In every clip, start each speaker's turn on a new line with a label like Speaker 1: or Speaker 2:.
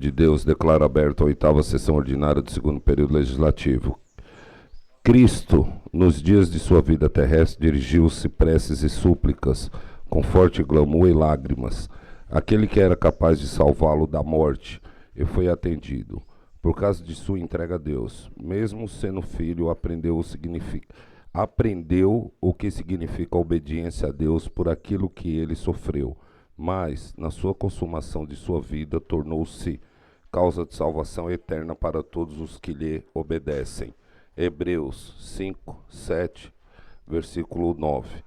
Speaker 1: de Deus, declaro aberta a 8ª sessão ordinária do 2º período legislativo. Cristo, nos dias de sua vida terrestre, dirigiu-se preces e súplicas, com forte clamor e lágrimas, àquele que era capaz de salvá-lo da morte, e foi atendido. Por causa de sua entrega a Deus, mesmo sendo filho, aprendeu o que significa a obediência a Deus por aquilo que ele sofreu, mas, na sua consumação de sua vida, tornou-se causa de salvação eterna para todos os que lhe obedecem. Hebreus 5, 7, versículo 9.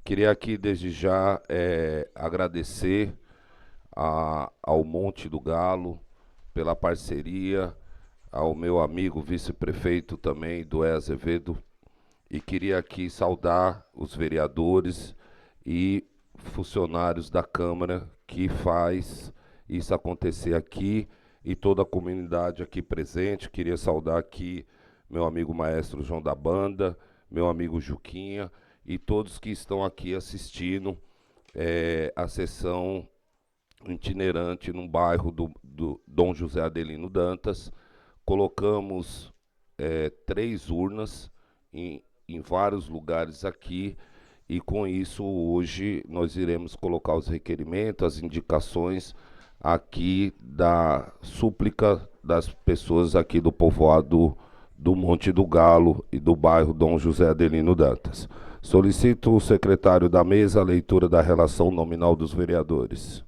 Speaker 1: Queria aqui, desde já, agradecer ao Monte do Galo pela parceria, ao meu amigo vice-prefeito também, Dué Azevedo, e queria aqui saudar os vereadores e funcionários da Câmara que faz isso acontecer aqui e toda a comunidade aqui presente. Queria saudar aqui meu amigo maestro João da Banda, meu amigo Juquinha e todos que estão aqui assistindo a sessão itinerante no bairro do Dom José Adelino Dantas. Colocamos 3 urnas em vários lugares aqui, e com isso hoje nós iremos colocar os requerimentos, as indicações aqui da súplica das pessoas aqui do povoado do Monte do Galo e do bairro Dom José Adelino Dantas. Solicito o secretário da mesa a leitura da relação nominal dos vereadores.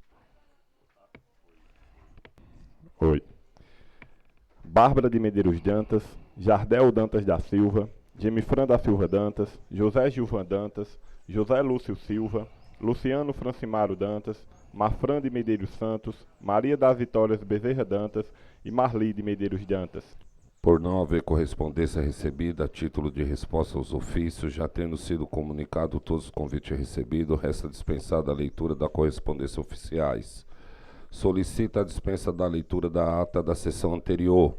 Speaker 2: Oi. Bárbara de Medeiros Dantas, Jardel Dantas da Silva, Gemifran da Silva Dantas, José Gilvan Dantas, José Lúcio Silva, Luciano Francimaro Dantas, Mafran de Medeiros Santos, Maria das Vitórias Bezerra Dantas e Marli de Medeiros Dantas.
Speaker 1: Por não haver correspondência recebida a título de resposta aos ofícios, já tendo sido comunicado todos os convites recebidos, resta dispensada a leitura da correspondência oficiais. Solicita a dispensa da leitura da ata da sessão anterior.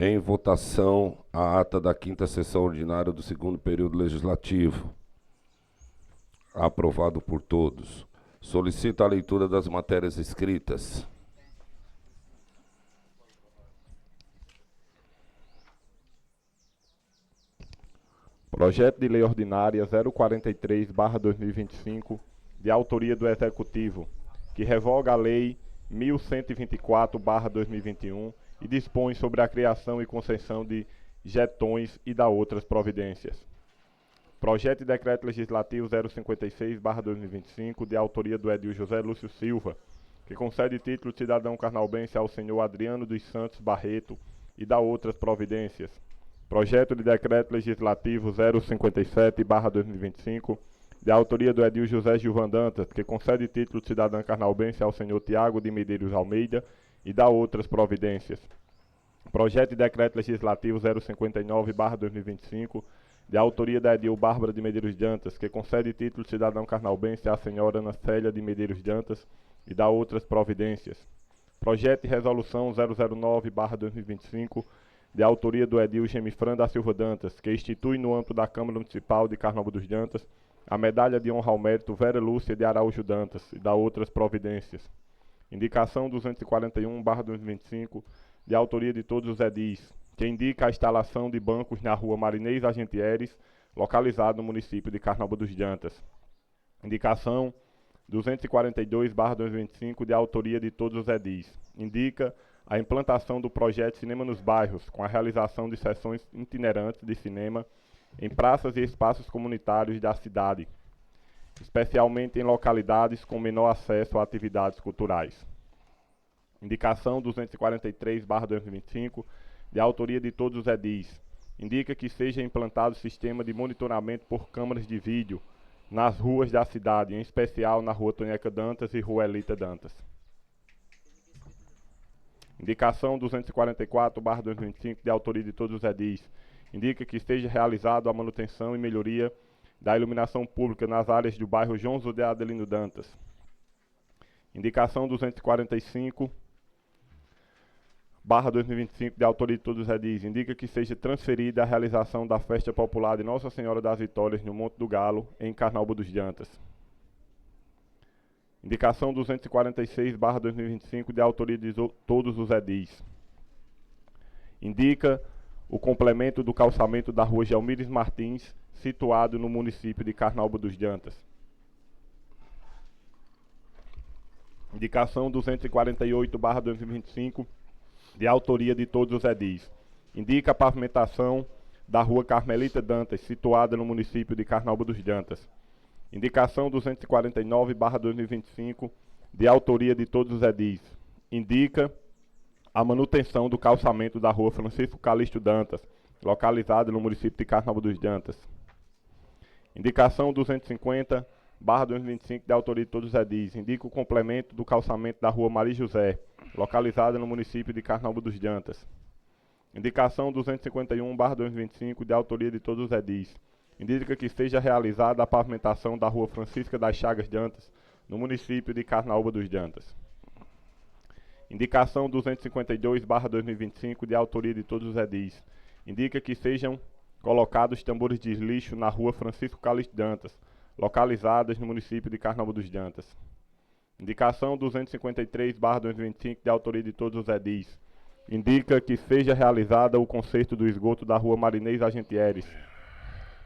Speaker 1: Em votação, a ata da 5ª sessão ordinária do 2º período legislativo. Aprovado por todos. Solicita a leitura das matérias escritas.
Speaker 2: Projeto de Lei Ordinária 043/2025, de autoria do Executivo, que revoga a Lei 1124/2021 e dispõe sobre a criação e concessão de jetões e da outras providências. Projeto de Decreto Legislativo 056/2025, de autoria do Edil José Lúcio Silva, que concede título de cidadão carnaubense ao senhor Adriano dos Santos Barreto e da outras providências. Projeto de Decreto Legislativo 057/2025, de autoria do Edil José Gilvan Dantas, que concede título de cidadão carnaubense ao senhor Tiago de Medeiros Almeida e da outras providências. Projeto de Decreto Legislativo 059/2025, de autoria da Edil Bárbara de Medeiros Dantas, que concede título de cidadão carnaubense à senhora Ana Célia de Medeiros Dantas e da outras providências. Projeto de Resolução 009/2025, de autoria do Edil Gemifran da Silva Dantas, que institui no âmbito da Câmara Municipal de Carnaúba dos Dantas a medalha de honra ao mérito Vera Lúcia de Araújo Dantas e da outras providências. Indicação 241/2025, de autoria de todos os edis, que indica a instalação de bancos na rua Marinês Argentieres, localizado no município de Carnaúba dos Dantas. Indicação 242/2025, de autoria de todos os edis, indica a implantação do projeto Cinema nos Bairros, com a realização de sessões itinerantes de cinema em praças e espaços comunitários da cidade, especialmente em localidades com menor acesso a atividades culturais. Indicação 243/2025, de autoria de todos os edis, indica que seja implantado sistema de monitoramento por câmaras de vídeo nas ruas da cidade, em especial na Rua Toneca Dantas e Rua Elita Dantas. Indicação 244/2025, de autoria de todos os edis, indica que esteja realizado a manutenção e melhoria da iluminação pública nas áreas do bairro João José Adelino Dantas. Indicação 245/2025, de autoria de todos os edis, indica que seja transferida a realização da festa popular de Nossa Senhora das Vitórias no Monte do Galo, em Carnaúba dos Dantas. Indicação 246/2025, de autoria de todos os edis. Indica o complemento do calçamento da rua Gelmires Martins, situado no município de Carnaúba dos Jantas. Indicação 248/2025, de autoria de todos os edis. Indica a pavimentação da rua Carmelita Dantas, situada no município de Carnaúba dos Jantas. Indicação 249/2025, de autoria de todos os edis. Indica a manutenção do calçamento da rua Francisco Calixto Dantas, localizada no município de Carnaúba dos Jantas. Indicação 250/2025, de autoria de todos os edis. Indica o complemento do calçamento da rua Maria José, localizada no município de Carnaúba dos Jantas. Indicação 251/2025, de autoria de todos os edis. Indica que seja realizada a pavimentação da rua Francisca das Chagas Jantas, no município de Carnaúba dos Jantas. Indicação 252/2025, de autoria de todos os edis. Indica que sejam colocados tambores de lixo na rua Francisco Calixto Dantas, localizadas no município de Carnaúba dos Jantas. Indicação 253/2025, de autoria de todos os edis. Indica que seja realizada o conserto do esgoto da rua Marinês Argentieres,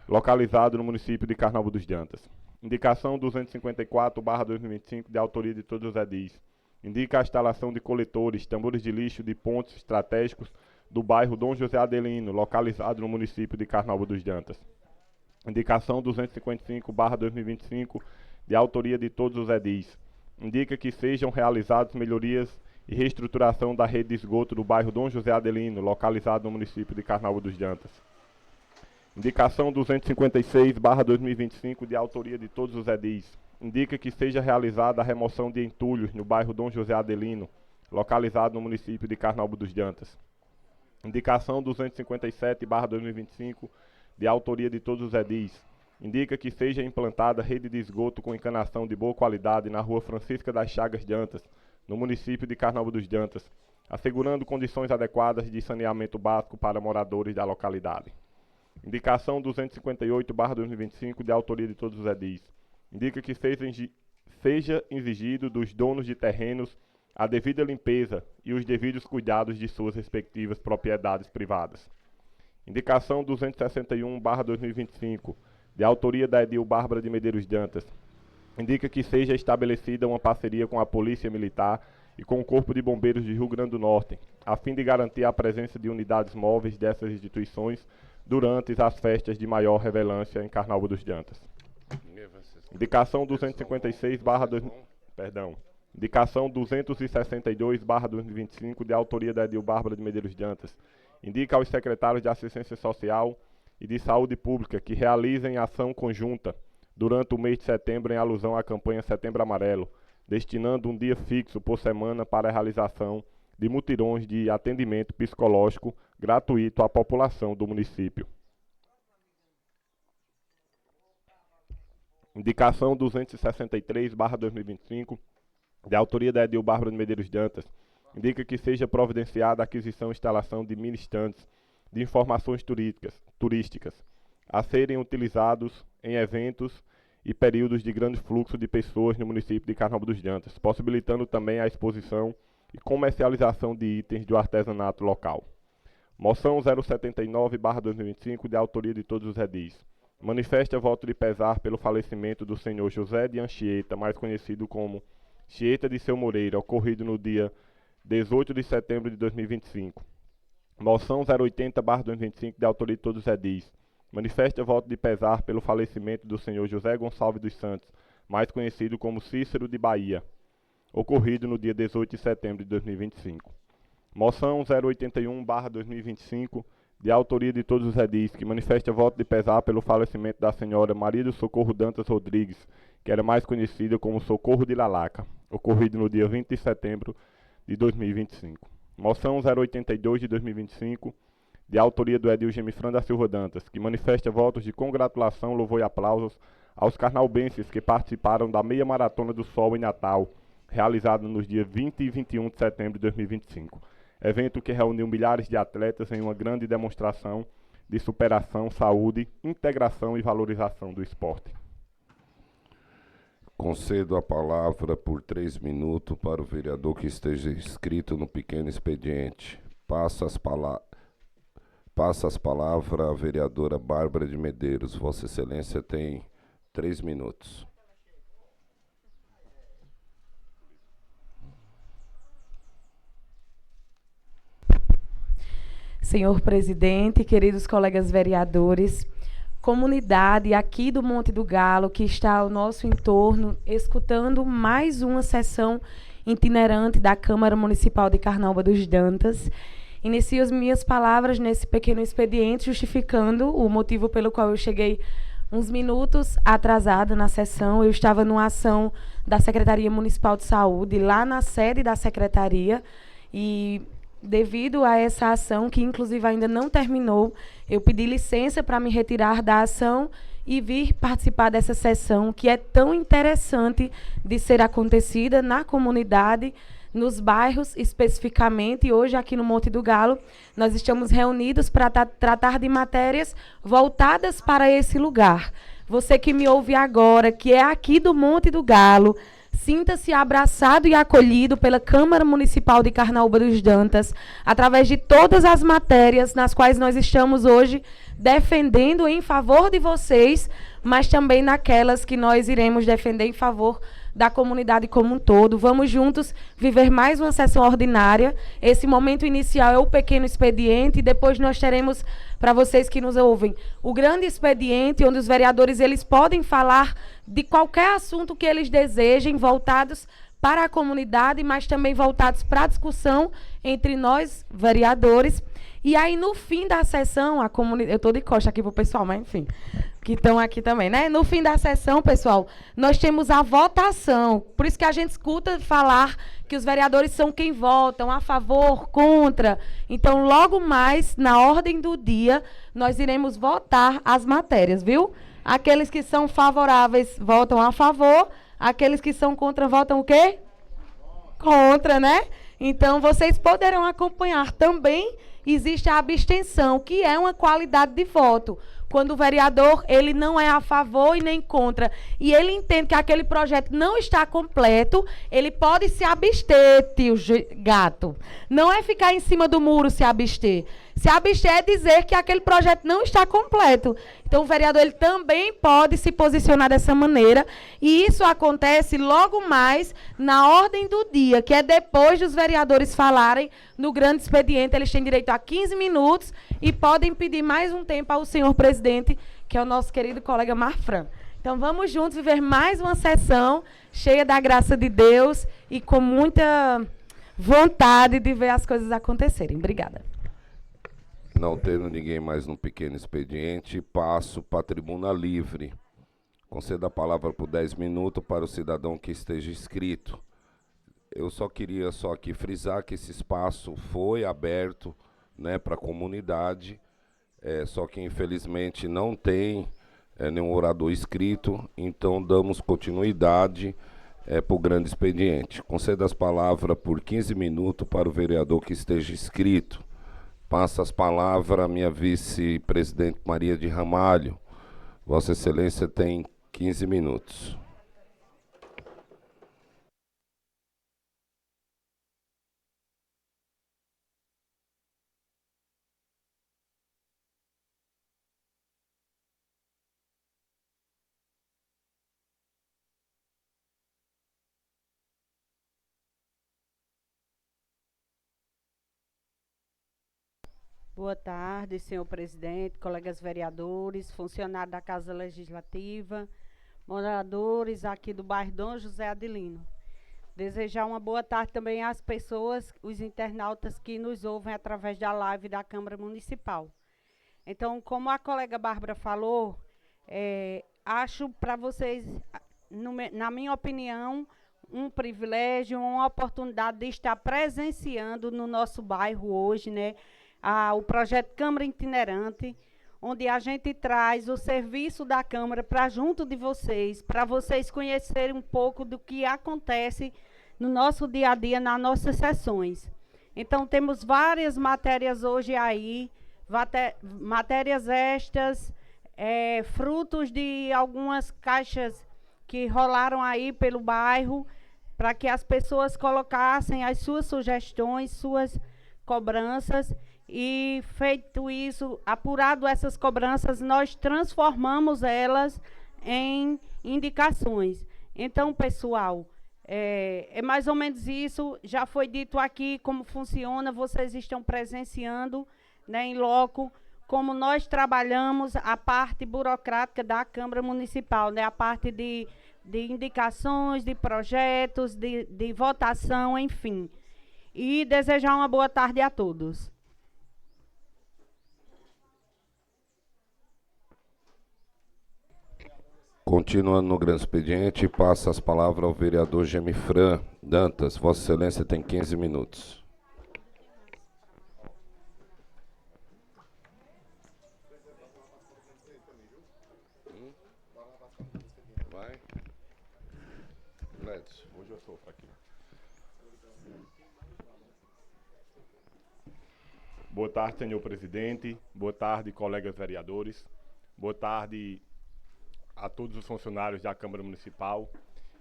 Speaker 2: localizado no município de Carnaúba dos Jantas. Indicação 254/2025, de autoria de todos os edis. Indica a instalação de coletores, tambores de lixo de pontos estratégicos do bairro Dom José Adelino, localizado no município de Carnaúba dos Jantas. Indicação 255/2025, de autoria de todos os edis. Indica que sejam realizadas melhorias e reestruturação da rede de esgoto do bairro Dom José Adelino, localizado no município de Carnaúba dos Jantas. Indicação 256/2025, de autoria de todos os edis. Indica que seja realizada a remoção de entulhos no bairro Dom José Adelino, localizado no município de Carnaúba dos Jantas. Indicação 257/2025, de autoria de todos os edis. Indica que seja implantada rede de esgoto com encanação de boa qualidade na rua Francisca das Chagas Jantas, no município de Carnaúba dos Jantas, assegurando condições adequadas de saneamento básico para moradores da localidade. Indicação 258/2025, de autoria de todos os edis. Indica que seja exigido dos donos de terrenos a devida limpeza e os devidos cuidados de suas respectivas propriedades privadas. Indicação 261/2025, de autoria da edil Bárbara de Medeiros Dantas. Indica que seja estabelecida uma parceria com a Polícia Militar e com o Corpo de Bombeiros de Rio Grande do Norte, a fim de garantir a presença de unidades móveis dessas instituições durante as festas de maior relevância em Carnaúba dos Jantas. Indicação 262/2025, de autoria da edil Bárbara de Medeiros Dantas. Indica aos secretários de Assistência Social e de Saúde Pública que realizem ação conjunta durante o mês de setembro em alusão à campanha Setembro Amarelo, destinando um dia fixo por semana para a realização de mutirões de atendimento psicológico gratuito à população do município. Indicação 263/2025, de autoria da edil Bárbara de Medeiros Dantas. Indica que seja providenciada a aquisição e instalação de mini-stands de informações turísticas a serem utilizados em eventos e períodos de grande fluxo de pessoas no município de Carnaúba dos Jantas, possibilitando também a exposição e comercialização de itens do artesanato local. Moção 079/2025, de autoria de todos os edis. Manifesta voto de pesar pelo falecimento do senhor José de Anchieta, mais conhecido como Chieta de Seu Moreira, ocorrido no dia 18 de setembro de 2025. Moção 080/2025, de autoria de todos os edis. Manifesta voto de pesar pelo falecimento do senhor José Gonçalves dos Santos, mais conhecido como Cícero de Bahia, ocorrido no dia 18 de setembro de 2025. Moção 081/2025, de autoria de todos os edis, que manifesta voto de pesar pelo falecimento da senhora Maria do Socorro Dantas Rodrigues, que era mais conhecida como Socorro de Lalaca, ocorrido no dia 20 de setembro de 2025. Moção 082 de 2025, de autoria do edil Gemifran da Silva Dantas, que manifesta votos de congratulação, louvor e aplausos aos carnaubenses que participaram da Meia Maratona do Sol em Natal, realizada nos dias 20 e 21 de setembro de 2025. Evento que reuniu milhares de atletas em uma grande demonstração de superação, saúde, integração e valorização do esporte.
Speaker 1: Concedo a palavra por 3 minutos para o vereador que esteja inscrito no pequeno expediente. Passa as palavras à vereadora Bárbara de Medeiros. Vossa Excelência tem 3 minutos.
Speaker 3: Senhor presidente, queridos colegas vereadores, comunidade aqui do Monte do Galo, que está ao nosso entorno, escutando mais uma sessão itinerante da Câmara Municipal de Carnaúba dos Dantas. Inicio as minhas palavras nesse pequeno expediente, justificando o motivo pelo qual eu cheguei uns minutos atrasada na sessão. Eu estava numa ação da Secretaria Municipal de Saúde, lá na sede da Secretaria, e devido a essa ação, que inclusive ainda não terminou, eu pedi licença para me retirar da ação e vir participar dessa sessão, que é tão interessante de ser acontecida na comunidade, nos bairros especificamente. E hoje, aqui no Monte do Galo, nós estamos reunidos para tratar de matérias voltadas para esse lugar. Você que me ouve agora, que é aqui do Monte do Galo, sinta-se abraçado e acolhido pela Câmara Municipal de Carnaúba dos Dantas, através de todas as matérias nas quais nós estamos hoje defendendo em favor de vocês, mas também naquelas que nós iremos defender em favor da comunidade como um todo. Vamos juntos viver mais uma sessão ordinária. Esse momento inicial é o pequeno expediente, e depois nós teremos, para vocês que nos ouvem, o grande expediente, onde os vereadores eles podem falar de qualquer assunto que eles desejem, voltados para a comunidade, mas também voltados para a discussão entre nós, vereadores. E aí, no fim da sessão, a comunidade... Eu estou de costa aqui para o pessoal, mas enfim, que estão aqui também, né? No fim da sessão, pessoal, nós temos a votação. Por isso que a gente escuta falar que os vereadores são quem votam, a favor, contra. Então, logo mais, na ordem do dia, nós iremos votar as matérias, viu? Aqueles que são favoráveis votam a favor, aqueles que são contra votam o quê? Contra, né? Então, vocês poderão acompanhar também. Existe a abstenção, que é uma qualidade de voto. Quando o vereador ele não é a favor e nem contra, e ele entende que aquele projeto não está completo, ele pode se abster, tio gato. Não é ficar em cima do muro se abster. Se abster é dizer que aquele projeto não está completo. Então, o vereador ele também pode se posicionar dessa maneira, e isso acontece logo mais na ordem do dia, que é depois dos vereadores falarem no grande expediente. Eles têm direito a 15 minutos e podem pedir mais um tempo ao senhor presidente, que é o nosso querido colega Marfran. Então, vamos juntos viver mais uma sessão cheia da graça de Deus e com muita vontade de ver as coisas acontecerem. Obrigada.
Speaker 1: Não tendo ninguém mais no pequeno expediente, passo para a tribuna livre. Concedo a palavra por 10 minutos para o cidadão que esteja inscrito. Eu só queria aqui frisar que esse espaço foi aberto, né, para a comunidade, só que infelizmente não tem nenhum orador inscrito, então damos continuidade para o grande expediente. Concedo as palavras por 15 minutos para o vereador que esteja inscrito. Passa as palavras à minha vice-presidente Maria de Ramalho. Vossa Excelência tem 15 minutos.
Speaker 4: Boa tarde, senhor presidente, colegas vereadores, funcionários da Casa Legislativa, moradores aqui do bairro Dom José Adelino. Desejar uma boa tarde também às pessoas, os internautas que nos ouvem através da live da Câmara Municipal. Então, como a colega Bárbara falou, acho para vocês, na minha opinião, um privilégio, uma oportunidade de estar presenciando no nosso bairro hoje, né, o projeto Câmara Itinerante, onde a gente traz o serviço da Câmara para junto de vocês, para vocês conhecerem um pouco do que acontece no nosso dia a dia, nas nossas sessões. Então, temos várias matérias hoje aí, matérias estas, frutos de algumas caixas que rolaram aí pelo bairro, para que as pessoas colocassem as suas sugestões, suas cobranças, e feito isso, apurado essas cobranças, nós transformamos elas em indicações. Então, pessoal, é mais ou menos isso, já foi dito aqui como funciona, vocês estão presenciando, né, em loco, como nós trabalhamos a parte burocrática da Câmara Municipal, né, a parte de indicações, de projetos, de votação, enfim. E desejar uma boa tarde a todos.
Speaker 1: Continuando no grande expediente, passa as palavras ao vereador Gemifran Dantas. Vossa Excelência tem 15 minutos. Vai. Gledson.
Speaker 2: Hoje eu sofro aqui. Boa tarde, senhor presidente. Boa tarde, colegas vereadores. Boa tarde a todos os funcionários da Câmara Municipal.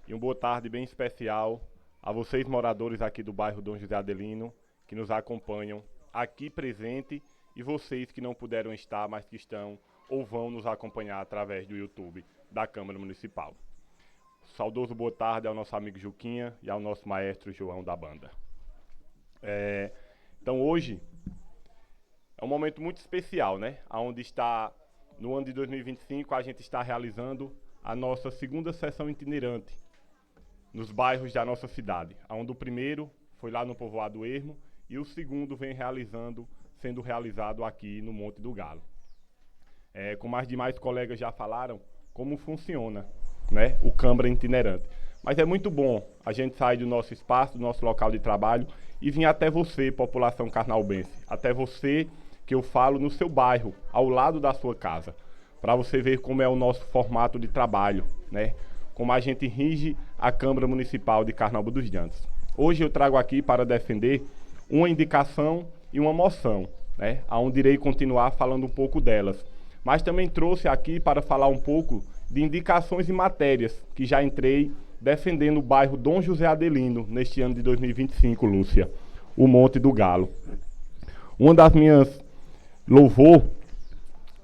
Speaker 2: E uma boa tarde bem especial a vocês, moradores aqui do bairro Dom José Adelino, que nos acompanham aqui presente, e vocês que não puderam estar, mas que estão ou vão nos acompanhar através do YouTube da Câmara Municipal. Saudoso boa tarde ao nosso amigo Juquinha e ao nosso maestro João da banda. Então hoje é um momento muito especial, né? Onde está, no ano de 2025, a gente está realizando a nossa segunda sessão itinerante nos bairros da nossa cidade, onde o primeiro foi lá no povoado Ermo e o segundo vem sendo realizado aqui no Monte do Galo. Como as demais colegas já falaram, como funciona, né, o Câmara itinerante. Mas é muito bom a gente sair do nosso espaço, do nosso local de trabalho e vir até você, população carnaubense, até você que eu falo no seu bairro, ao lado da sua casa, para você ver como é o nosso formato de trabalho, né? Como a gente rige a Câmara Municipal de Carnaúba dos Dantas. Hoje eu trago aqui para defender uma indicação e uma moção, né? Onde irei continuar falando um pouco delas. Mas também trouxe aqui para falar um pouco de indicações e matérias que já entrei defendendo o bairro Dom José Adelino neste ano de 2025, Lúcia, o Monte do Galo. Uma das minhas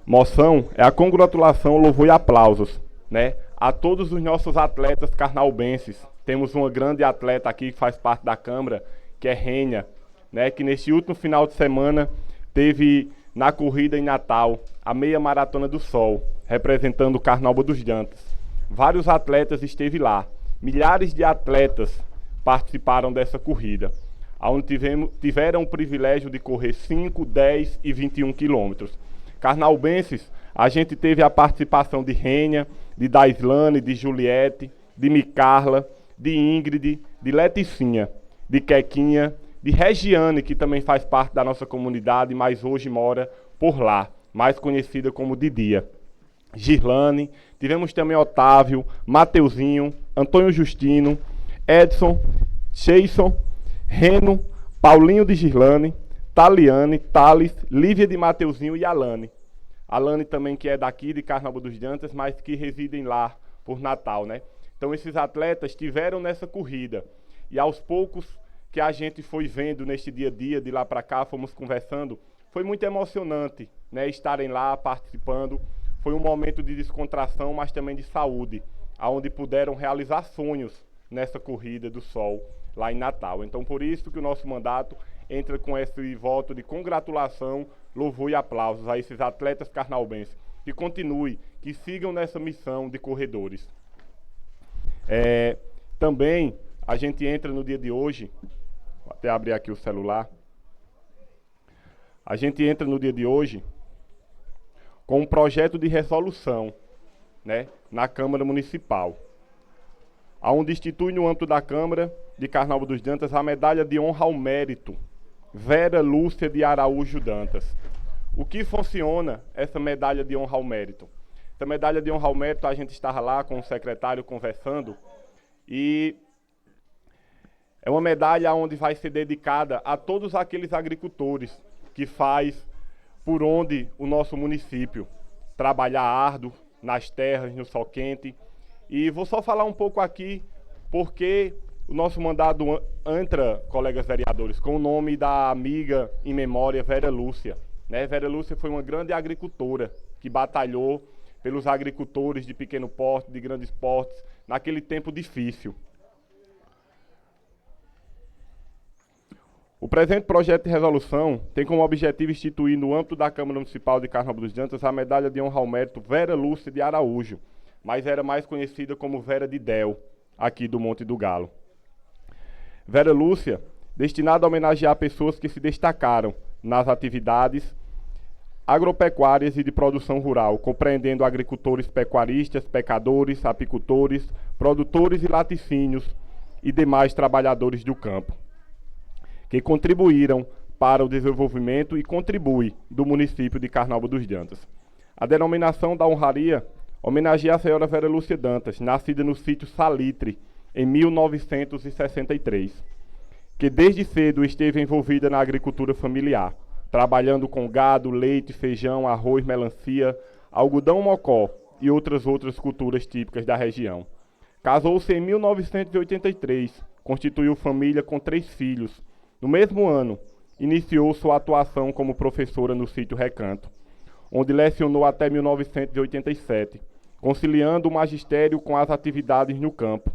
Speaker 2: moção é a congratulação, louvor e aplausos, né, a todos os nossos atletas carnaubenses. Temos uma grande atleta aqui que faz parte da Câmara, que é Rênia, né, que neste último final de semana teve na corrida em Natal a meia maratona do Sol, representando o Carnaúba dos Dantas. Vários atletas esteve lá, milhares de atletas participaram dessa corrida, onde tiveram o privilégio de correr 5, 10 e 21 quilômetros. Carnaubenses, a gente teve a participação de Rênia, de Daislane, de Juliette, de Micarla, de Ingrid, de Leticinha, de Quequinha, de Regiane, que também faz parte da nossa comunidade, mas hoje mora por lá, mais conhecida como Didia. Girlane, tivemos também Otávio, Mateuzinho, Antônio Justino, Edson, Cheison, Reno, Paulinho de Girlane, Taliane, Thales, Lívia de Mateuzinho e Alane. Alane também, que é daqui de Carnaúba dos Dantas, mas que residem lá por Natal, né? Então esses atletas estiveram nessa corrida e aos poucos que a gente foi vendo neste dia a dia, de lá para cá, fomos conversando, foi muito emocionante, né, estarem lá participando. Foi um momento de descontração, mas também de saúde, onde puderam realizar sonhos nessa corrida do Sol lá em Natal. Então, por isso que o nosso mandato entra com esse voto de congratulação, louvor e aplausos a esses atletas carnaubenses, que continuem, que sigam nessa missão de corredores. Também a gente entra no dia de hoje, vou até abrir aqui o celular, a gente entra no dia de hoje com um projeto de resolução, né, na Câmara Municipal, onde institui no âmbito da Câmara de Carnaúba dos Dantas a medalha de honra ao mérito Vera Lúcia de Araújo Dantas. O que funciona essa medalha de honra ao mérito? Essa medalha de honra ao mérito, a gente estava lá com o secretário conversando, e é uma medalha onde vai ser dedicada a todos aqueles agricultores que faz por onde o nosso município trabalhar árduo, nas terras, no sol quente, E vou só falar um pouco aqui, porque o nosso mandato entra, colegas vereadores, com o nome da amiga em memória Vera Lúcia. Né? Vera Lúcia foi uma grande agricultora que batalhou pelos agricultores de pequeno porte, de grandes portes, naquele tempo difícil. O presente projeto de resolução tem como objetivo instituir no âmbito da Câmara Municipal de Carnaúba dos Dantas a medalha de honra ao mérito Vera Lúcia de Araújo, mas era mais conhecida como Vera de Del, aqui do Monte do Galo. Vera Lúcia, destinada a homenagear pessoas que se destacaram nas atividades agropecuárias e de produção rural, compreendendo agricultores, pecuaristas, pescadores, apicultores, produtores e laticínios e demais trabalhadores do campo, que contribuíram para o desenvolvimento e contribui do município de Carnaúba dos Dantas. A denominação da honraria homenageia a senhora Vera Lúcia Dantas, nascida no sítio Salitre, em 1963, que desde cedo esteve envolvida na agricultura familiar, trabalhando com gado, leite, feijão, arroz, melancia, algodão mocó e outras culturas típicas da região. Casou-se em 1983, constituiu família com 3 filhos. No mesmo ano, iniciou sua atuação como professora no sítio Recanto, onde lecionou até 1987, conciliando o magistério com as atividades no campo.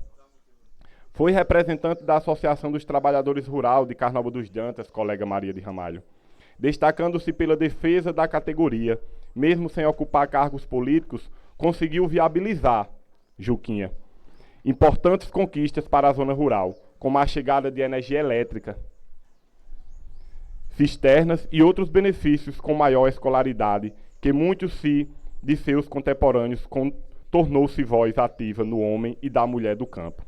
Speaker 2: Foi representante da Associação dos Trabalhadores Rurais de Carnaúba dos Dantas, colega Maria de Ramalho, destacando-se pela defesa da categoria. Mesmo sem ocupar cargos políticos, conseguiu viabilizar, Juquinha, importantes conquistas para a zona rural, como a chegada de energia elétrica, cisternas e outros benefícios com maior escolaridade, que muitos de seus contemporâneos tornou-se voz ativa no homem e da mulher do campo,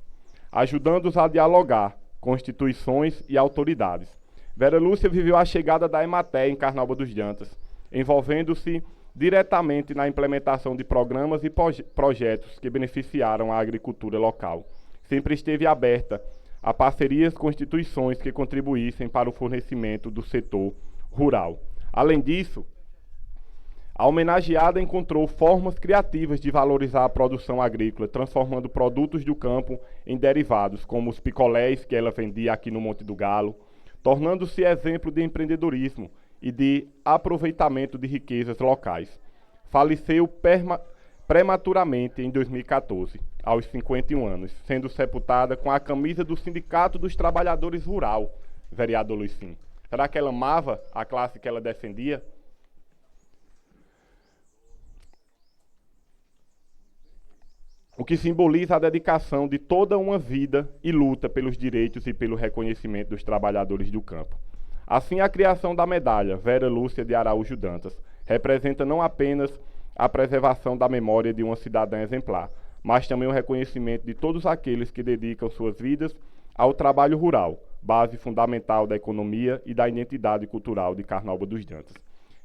Speaker 2: ajudando-os a dialogar com instituições e autoridades. Vera Lúcia viveu a chegada da Emater em Carnaúba dos Dantas, envolvendo-se diretamente na implementação de programas e projetos que beneficiaram a agricultura local. Sempre esteve aberta a parcerias com instituições que contribuíssem para o fornecimento do setor rural. Além disso, a homenageada encontrou formas criativas de valorizar a produção agrícola, transformando produtos do campo em derivados, como os picolés que ela vendia aqui no Monte do Galo, tornando-se exemplo de empreendedorismo e de aproveitamento de riquezas locais. Faleceu prematuramente em 2014, aos 51 anos, sendo sepultada com a camisa do Sindicato dos Trabalhadores Rural, vereador Luizinho. Será que ela amava a classe que ela defendia? O que simboliza a dedicação de toda uma vida e luta pelos direitos e pelo reconhecimento dos trabalhadores do campo. Assim, a criação da medalha Vera Lúcia de Araújo Dantas representa não apenas a preservação da memória de uma cidadã exemplar, mas também o reconhecimento de todos aqueles que dedicam suas vidas ao trabalho rural, base fundamental da economia e da identidade cultural de Carnaúba dos Dantas.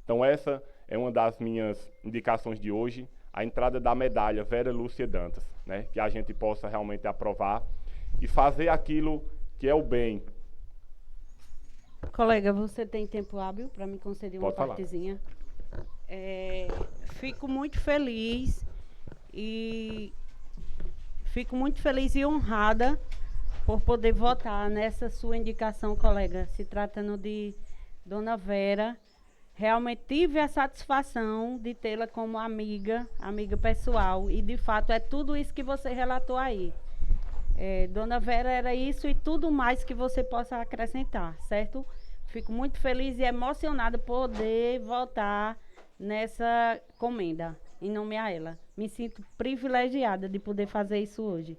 Speaker 2: Então essa é uma das minhas indicações de hoje, a entrada da medalha Vera Lúcia Dantas, né? Que a gente possa realmente aprovar e fazer aquilo que é o bem.
Speaker 4: Colega, você tem tempo hábil para me conceder uma
Speaker 2: Pode falar.
Speaker 4: partezinha? Fico muito feliz e honrada por poder votar nessa sua indicação, colega. Se tratando de Dona Vera, realmente tive a satisfação de tê-la como amiga pessoal, e de fato é tudo isso que você relatou aí. Dona Vera era isso e tudo mais que você possa acrescentar, certo? Fico muito feliz e emocionada por poder votar nessa comenda, em nome a ela. Me sinto privilegiada de poder fazer isso hoje.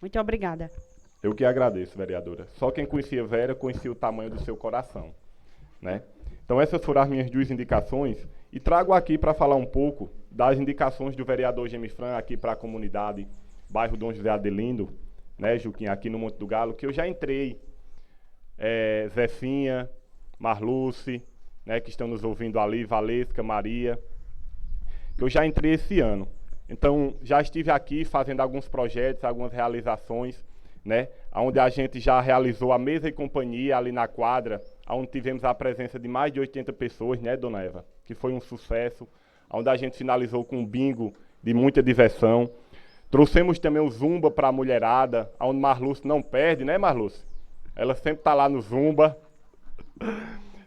Speaker 4: Muito obrigada.
Speaker 2: Eu que agradeço, vereadora. Só quem conhecia Vera conhecia o tamanho do seu coração, né? Então essas foram as minhas 2 indicações e trago aqui para falar um pouco das indicações do vereador Gemifran aqui para a comunidade, bairro Dom José Adelino, né, Juquinha, aqui no Monte do Galo, que eu já entrei, Zefinha, Marluce, né, que estão nos ouvindo ali, Valesca, Maria, que eu já entrei esse ano. Então já estive aqui fazendo alguns projetos, algumas realizações, né, onde a gente já realizou a mesa e companhia ali na quadra, onde tivemos a presença de mais de 80 pessoas, né, dona Eva? Que foi um sucesso, onde a gente finalizou com um bingo de muita diversão. Trouxemos também o Zumba para a mulherada, onde Marluce não perde, né, Marluce? Ela sempre está lá no Zumba.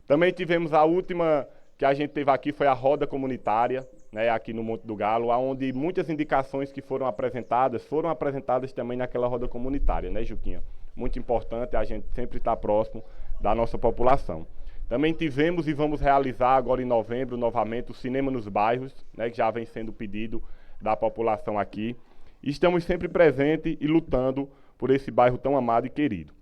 Speaker 2: Também tivemos a última que a gente teve aqui, foi a roda comunitária, né, aqui no Monte do Galo, onde muitas indicações que foram apresentadas também naquela roda comunitária, né, Juquinha? Muito importante a gente sempre estar próximo da nossa população. Também tivemos e vamos realizar agora em novembro, novamente, o Cinema nos Bairros, né, que já vem sendo pedido da população aqui. E estamos sempre presentes e lutando por esse bairro tão amado e querido.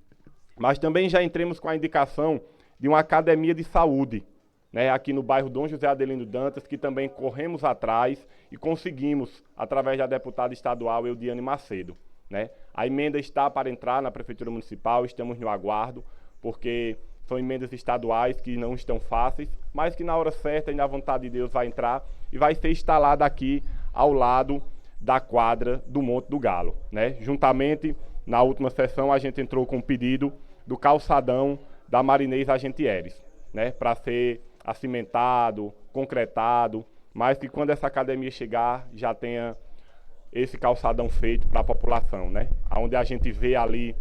Speaker 2: Mas também já entremos com a indicação de uma academia de saúde, né, aqui no bairro Dom José Adelino Dantas, que também corremos atrás e conseguimos, através da deputada estadual Eudiane Macedo. Né? A emenda está para entrar na Prefeitura Municipal, estamos no aguardo, porque são emendas estaduais que não estão fáceis, mas que na hora certa e na vontade de Deus vai entrar e vai ser instalada aqui ao lado da quadra do Monte do Galo. Né? Juntamente, na última sessão, a gente entrou com um pedido do calçadão da Marinês Agentieres, né? Para ser acimentado, concretado, mas que quando essa academia chegar, já tenha esse calçadão feito para a população, né? Onde a gente vê ali,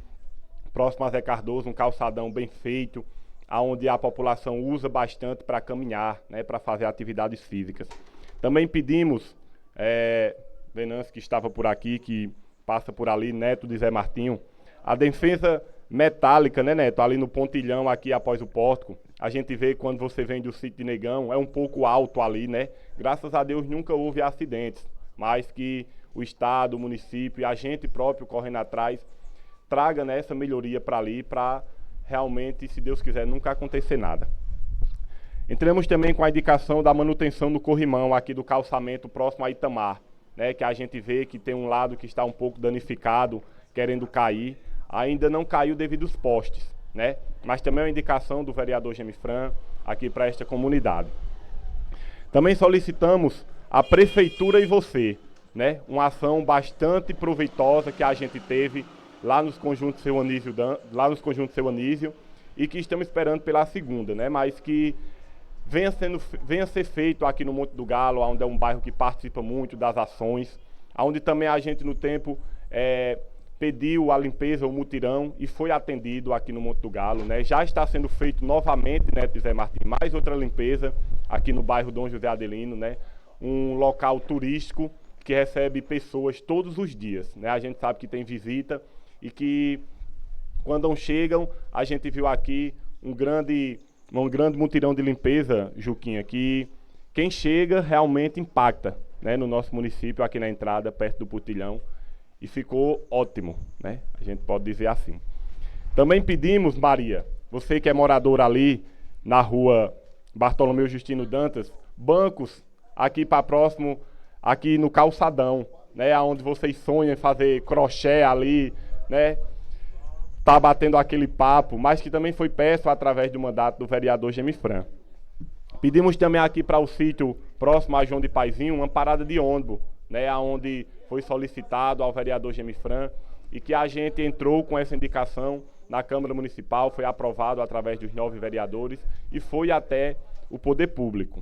Speaker 2: próximo a Zé Cardoso, um calçadão bem feito, onde a população usa bastante para caminhar, né? Para fazer atividades físicas. Também pedimos, Venâncio, que estava por aqui, que passa por ali, neto de Zé Martinho, a defesa metálica, né, Neto? Ali no pontilhão, aqui após o pórtico, a gente vê quando você vem do sítio de Negão, é um pouco alto ali, né? Graças a Deus nunca houve acidentes, mas que o Estado, o município e a gente próprio correndo atrás, traga, né, essa melhoria para ali, para realmente, se Deus quiser, nunca acontecer nada. Entramos também com a indicação da manutenção do corrimão aqui do calçamento próximo a Itamar, né, que a gente vê que tem um lado que está um pouco danificado, querendo cair. Ainda não caiu devido aos postes, né? Mas também é uma indicação do vereador Gemifran aqui para esta comunidade. Também solicitamos a Prefeitura e você, né? Uma ação bastante proveitosa que a gente teve lá nos conjuntos Seu Anísio, e que estamos esperando pela segunda, né? Mas que venha ser feito aqui no Monte do Galo, onde é um bairro que participa muito das ações, onde também a gente no tempo pediu a limpeza, o mutirão, e foi atendido aqui no Monte do Galo, né? Já está sendo feito novamente, né, Zé Martins, mais outra limpeza aqui no bairro Dom José Adelino, né? Um local turístico que recebe pessoas todos os dias, né? A gente sabe que tem visita e que quando chegam, a gente viu aqui um grande mutirão de limpeza, Juquinha, que quem chega realmente impacta, né, no nosso município, aqui na entrada, perto do Putilhão. E ficou ótimo, né? A gente pode dizer assim. Também pedimos, Maria, você que é moradora ali na rua Bartolomeu Justino Dantas, bancos aqui para próximo, aqui no calçadão, né? Onde vocês sonham em fazer crochê ali, né? Tá batendo aquele papo, mas que também foi peço através do mandato do vereador Gemifran. Pedimos também aqui para o sítio próximo a João de Paizinho uma parada de ônibus, né? Onde foi solicitado ao vereador Gemifran e que a gente entrou com essa indicação na Câmara Municipal, foi aprovado através dos 9 vereadores e foi até o Poder Público.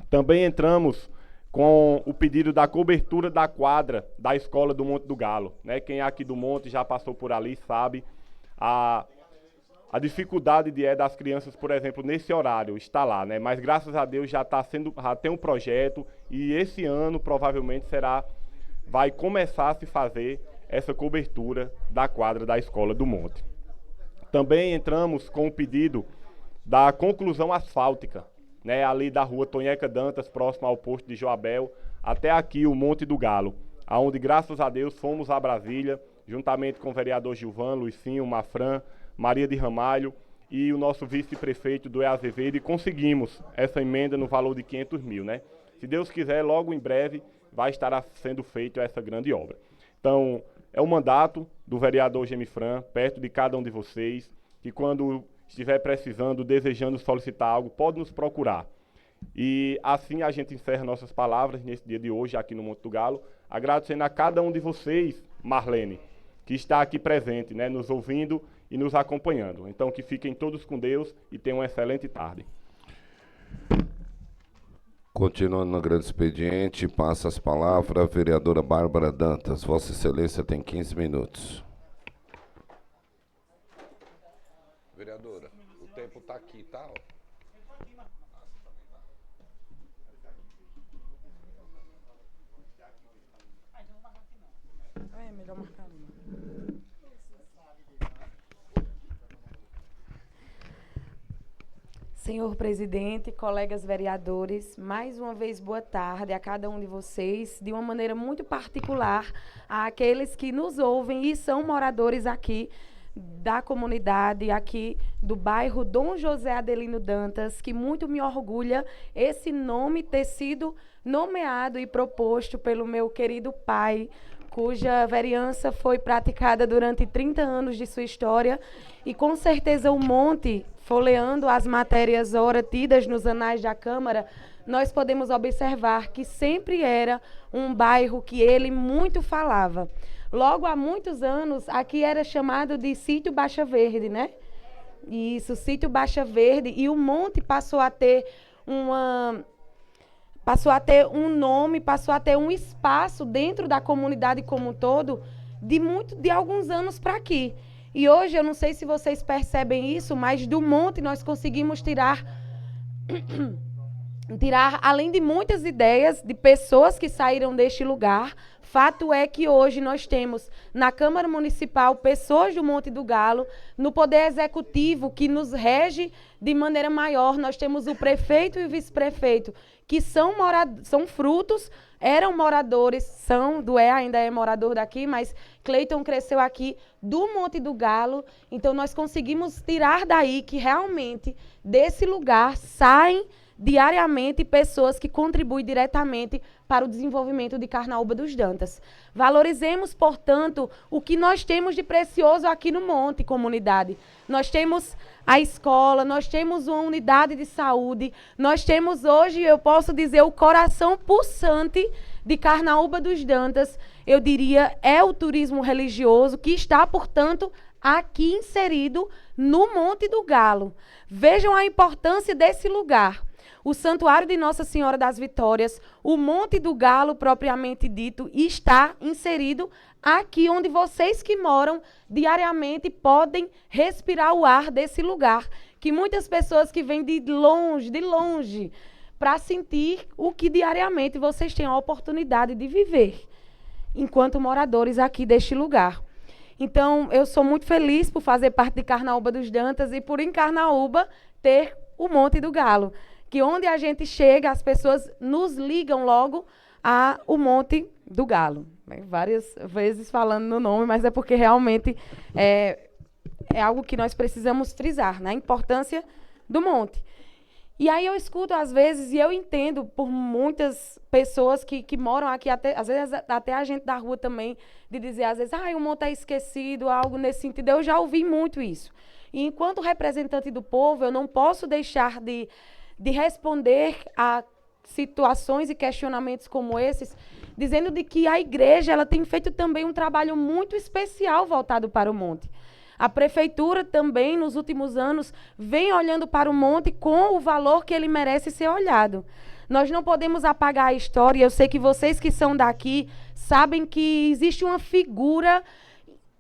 Speaker 2: Também entramos com o pedido da cobertura da quadra da Escola do Monte do Galo, né? Quem é aqui do Monte já passou por ali sabe a dificuldade das crianças, por exemplo, nesse horário, está lá, né? Mas graças a Deus já tem um projeto e esse ano provavelmente vai começar a se fazer essa cobertura da quadra da Escola do Monte. Também entramos com o pedido da conclusão asfáltica, né, ali da rua Tonheca Dantas, próximo ao posto de Joabel, até aqui o Monte do Galo, aonde graças a Deus fomos a Brasília, juntamente com o vereador Gilvan, Luicinho, Mafran, Maria de Ramalho e o nosso vice-prefeito do Azevedo, e conseguimos essa emenda no valor de 500 mil, né? Se Deus quiser, logo em breve vai estar sendo feita essa grande obra. Então, é o mandato do vereador Gemifran, perto de cada um de vocês, que quando estiver precisando, desejando solicitar algo, pode nos procurar. E assim a gente encerra nossas palavras nesse dia de hoje aqui no Monte do Galo, agradecendo a cada um de vocês, Marlene, que está aqui presente, né, nos ouvindo e nos acompanhando. Então, que fiquem todos com Deus e tenham uma excelente tarde.
Speaker 1: Continuando no grande expediente, passa as palavras a vereadora Bárbara Dantas. Vossa Excelência tem 15 minutos. Vereadora, o tempo está aqui, tá?
Speaker 3: É melhor marcar ali. Senhor presidente, colegas vereadores, mais uma vez boa tarde a cada um de vocês, de uma maneira muito particular àqueles que nos ouvem e são moradores aqui da comunidade, aqui do bairro Dom José Adelino Dantas, que muito me orgulha esse nome ter sido nomeado e proposto pelo meu querido pai, cuja vereança foi praticada durante 30 anos de sua história, e com certeza o monte, folheando as matérias ora tidas nos anais da Câmara, nós podemos observar que sempre era um bairro que ele muito falava. Logo há muitos anos, aqui era chamado de Sítio Baixa Verde, né? Isso, Sítio Baixa Verde, e o monte passou a ter um nome, passou a ter um espaço dentro da comunidade como um todo, de alguns anos para aqui. E hoje, eu não sei se vocês percebem isso, mas do monte nós conseguimos tirar, além de muitas ideias de pessoas que saíram deste lugar, fato é que hoje nós temos na Câmara Municipal pessoas do Monte do Galo, no Poder Executivo que nos rege de maneira maior, nós temos o prefeito e o vice-prefeito, que são frutos, eram moradores, ainda é morador daqui, mas Cleiton cresceu aqui do Monte do Galo, então nós conseguimos tirar daí que realmente desse lugar saem diariamente pessoas que contribuem diretamente para o desenvolvimento de Carnaúba dos Dantas. Valorizemos, portanto, o que nós temos de precioso aqui no Monte, comunidade. Nós temos a escola, nós temos uma unidade de saúde, nós temos hoje, eu posso dizer, o coração pulsante de Carnaúba dos Dantas, eu diria, é o turismo religioso que está, portanto, aqui inserido no Monte do Galo. Vejam a importância desse lugar. O Santuário de Nossa Senhora das Vitórias, o Monte do Galo, propriamente dito, está inserido aqui onde vocês que moram diariamente podem respirar o ar desse lugar, que muitas pessoas que vêm de longe, para sentir o que diariamente vocês têm a oportunidade de viver, enquanto moradores aqui deste lugar. Então, eu sou muito feliz por fazer parte de Carnaúba dos Dantas e por em Carnaúba ter o Monte do Galo, que onde a gente chega, as pessoas nos ligam logo ao Monte do Galo. Várias vezes falando no nome, mas é porque realmente é algo que nós precisamos frisar, né? A importância do monte. E aí eu escuto às vezes, e eu entendo por muitas pessoas que moram aqui, às vezes até a gente da rua também, de dizer às vezes, o monte é esquecido, algo nesse sentido. Eu já ouvi muito isso. E enquanto representante do povo, eu não posso deixar de responder a situações e questionamentos como esses, dizendo de que a igreja ela tem feito também um trabalho muito especial voltado para o monte. A prefeitura também, nos últimos anos, vem olhando para o monte com o valor que ele merece ser olhado. Nós não podemos apagar a história. Eu sei que vocês que são daqui sabem que existe uma figura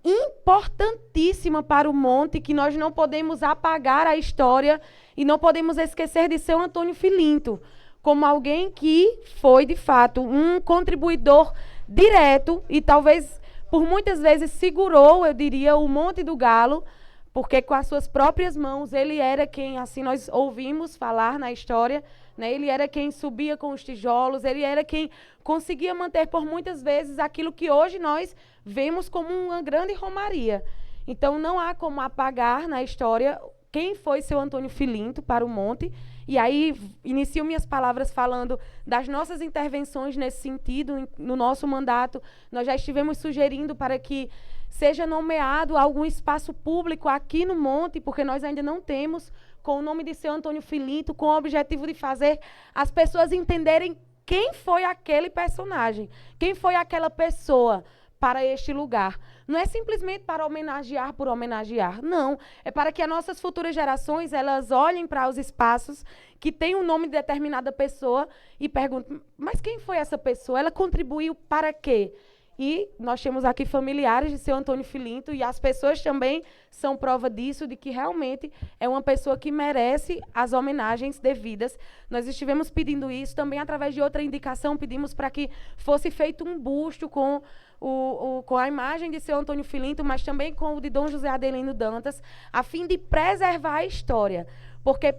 Speaker 3: importantíssima para o monte, que nós não podemos apagar a história e não podemos esquecer de seu Antônio Filinto, como alguém que foi, de fato, um contribuidor direto e talvez, por muitas vezes, segurou, eu diria, o Monte do Galo, porque com as suas próprias mãos, ele era quem, assim nós ouvimos falar na história, né, ele era quem subia com os tijolos, ele era quem conseguia manter por muitas vezes aquilo que hoje nós vemos como uma grande romaria. Então, não há como apagar na história quem foi seu Antônio Filinto para o monte. E aí, inicio minhas palavras falando das nossas intervenções nesse sentido. No nosso mandato, nós já estivemos sugerindo para que seja nomeado algum espaço público aqui no monte, porque nós ainda não temos, com o nome de seu Antônio Filinto, com o objetivo de fazer as pessoas entenderem quem foi aquele personagem, quem foi aquela pessoa, para este lugar. Não é simplesmente para homenagear por homenagear, não. É para que as nossas futuras gerações, elas olhem para os espaços que tem o nome de determinada pessoa e perguntem, mas quem foi essa pessoa? Ela contribuiu para quê? E nós temos aqui familiares de seu Antônio Filinto, e as pessoas também são prova disso, de que realmente é uma pessoa que merece as homenagens devidas. Nós estivemos pedindo isso também através de outra indicação, pedimos para que fosse feito um busto com com a imagem de seu Antônio Filinto, mas também com o de Dom José Adelino Dantas, a fim de preservar a história. Porque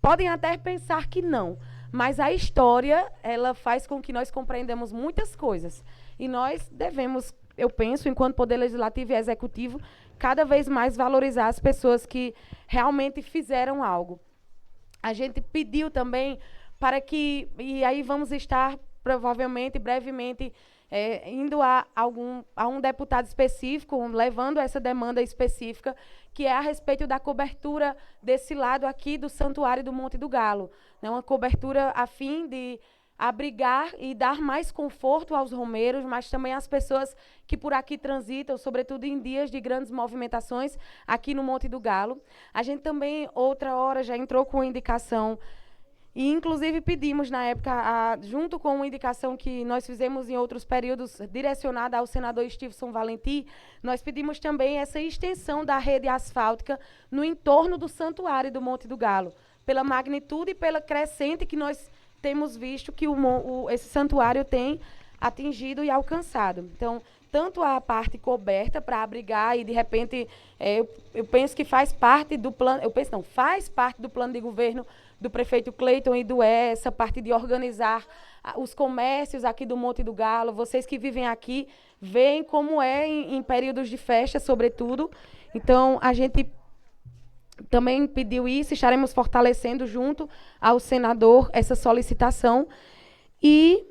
Speaker 3: podem até pensar que não, mas a história, ela faz com que nós compreendamos muitas coisas. E nós devemos, eu penso, enquanto Poder Legislativo e Executivo, cada vez mais valorizar as pessoas que realmente fizeram algo. A gente pediu também para que, e aí vamos estar, provavelmente, brevemente, indo a um deputado específico, levando essa demanda específica, que é a respeito da cobertura desse lado aqui do Santuário do Monte do Galo. Né, uma cobertura a fim de abrigar e dar mais conforto aos romeiros, mas também às pessoas que por aqui transitam, sobretudo em dias de grandes movimentações aqui no Monte do Galo. A gente também, outra hora, já entrou com indicação, e inclusive pedimos na época, junto com uma indicação que nós fizemos em outros períodos, direcionada ao senador Stevenson Valentim, nós pedimos também essa extensão da rede asfáltica no entorno do Santuário do Monte do Galo, pela magnitude e pela crescente que nós temos visto que esse santuário tem atingido e alcançado. Então, tanto a parte coberta para abrigar e, de repente, eu penso que faz parte do plano, faz parte do plano de governo do prefeito Cleiton e do essa parte de organizar os comércios aqui do Monte do Galo. Vocês que vivem aqui veem como é em períodos de festa, sobretudo. Então, a gente também pediu isso, estaremos fortalecendo junto ao senador essa solicitação. E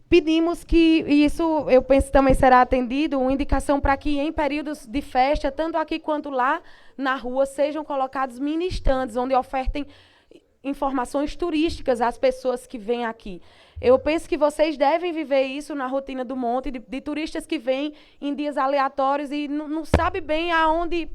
Speaker 3: pedimos que, e isso eu penso também será atendido, uma indicação para que em períodos de festa, tanto aqui quanto lá na rua, sejam colocados mini estandes, onde ofertem informações turísticas às pessoas que vêm aqui. Eu penso que vocês devem viver isso na rotina do Monte, de turistas que vêm em dias aleatórios e não sabe bem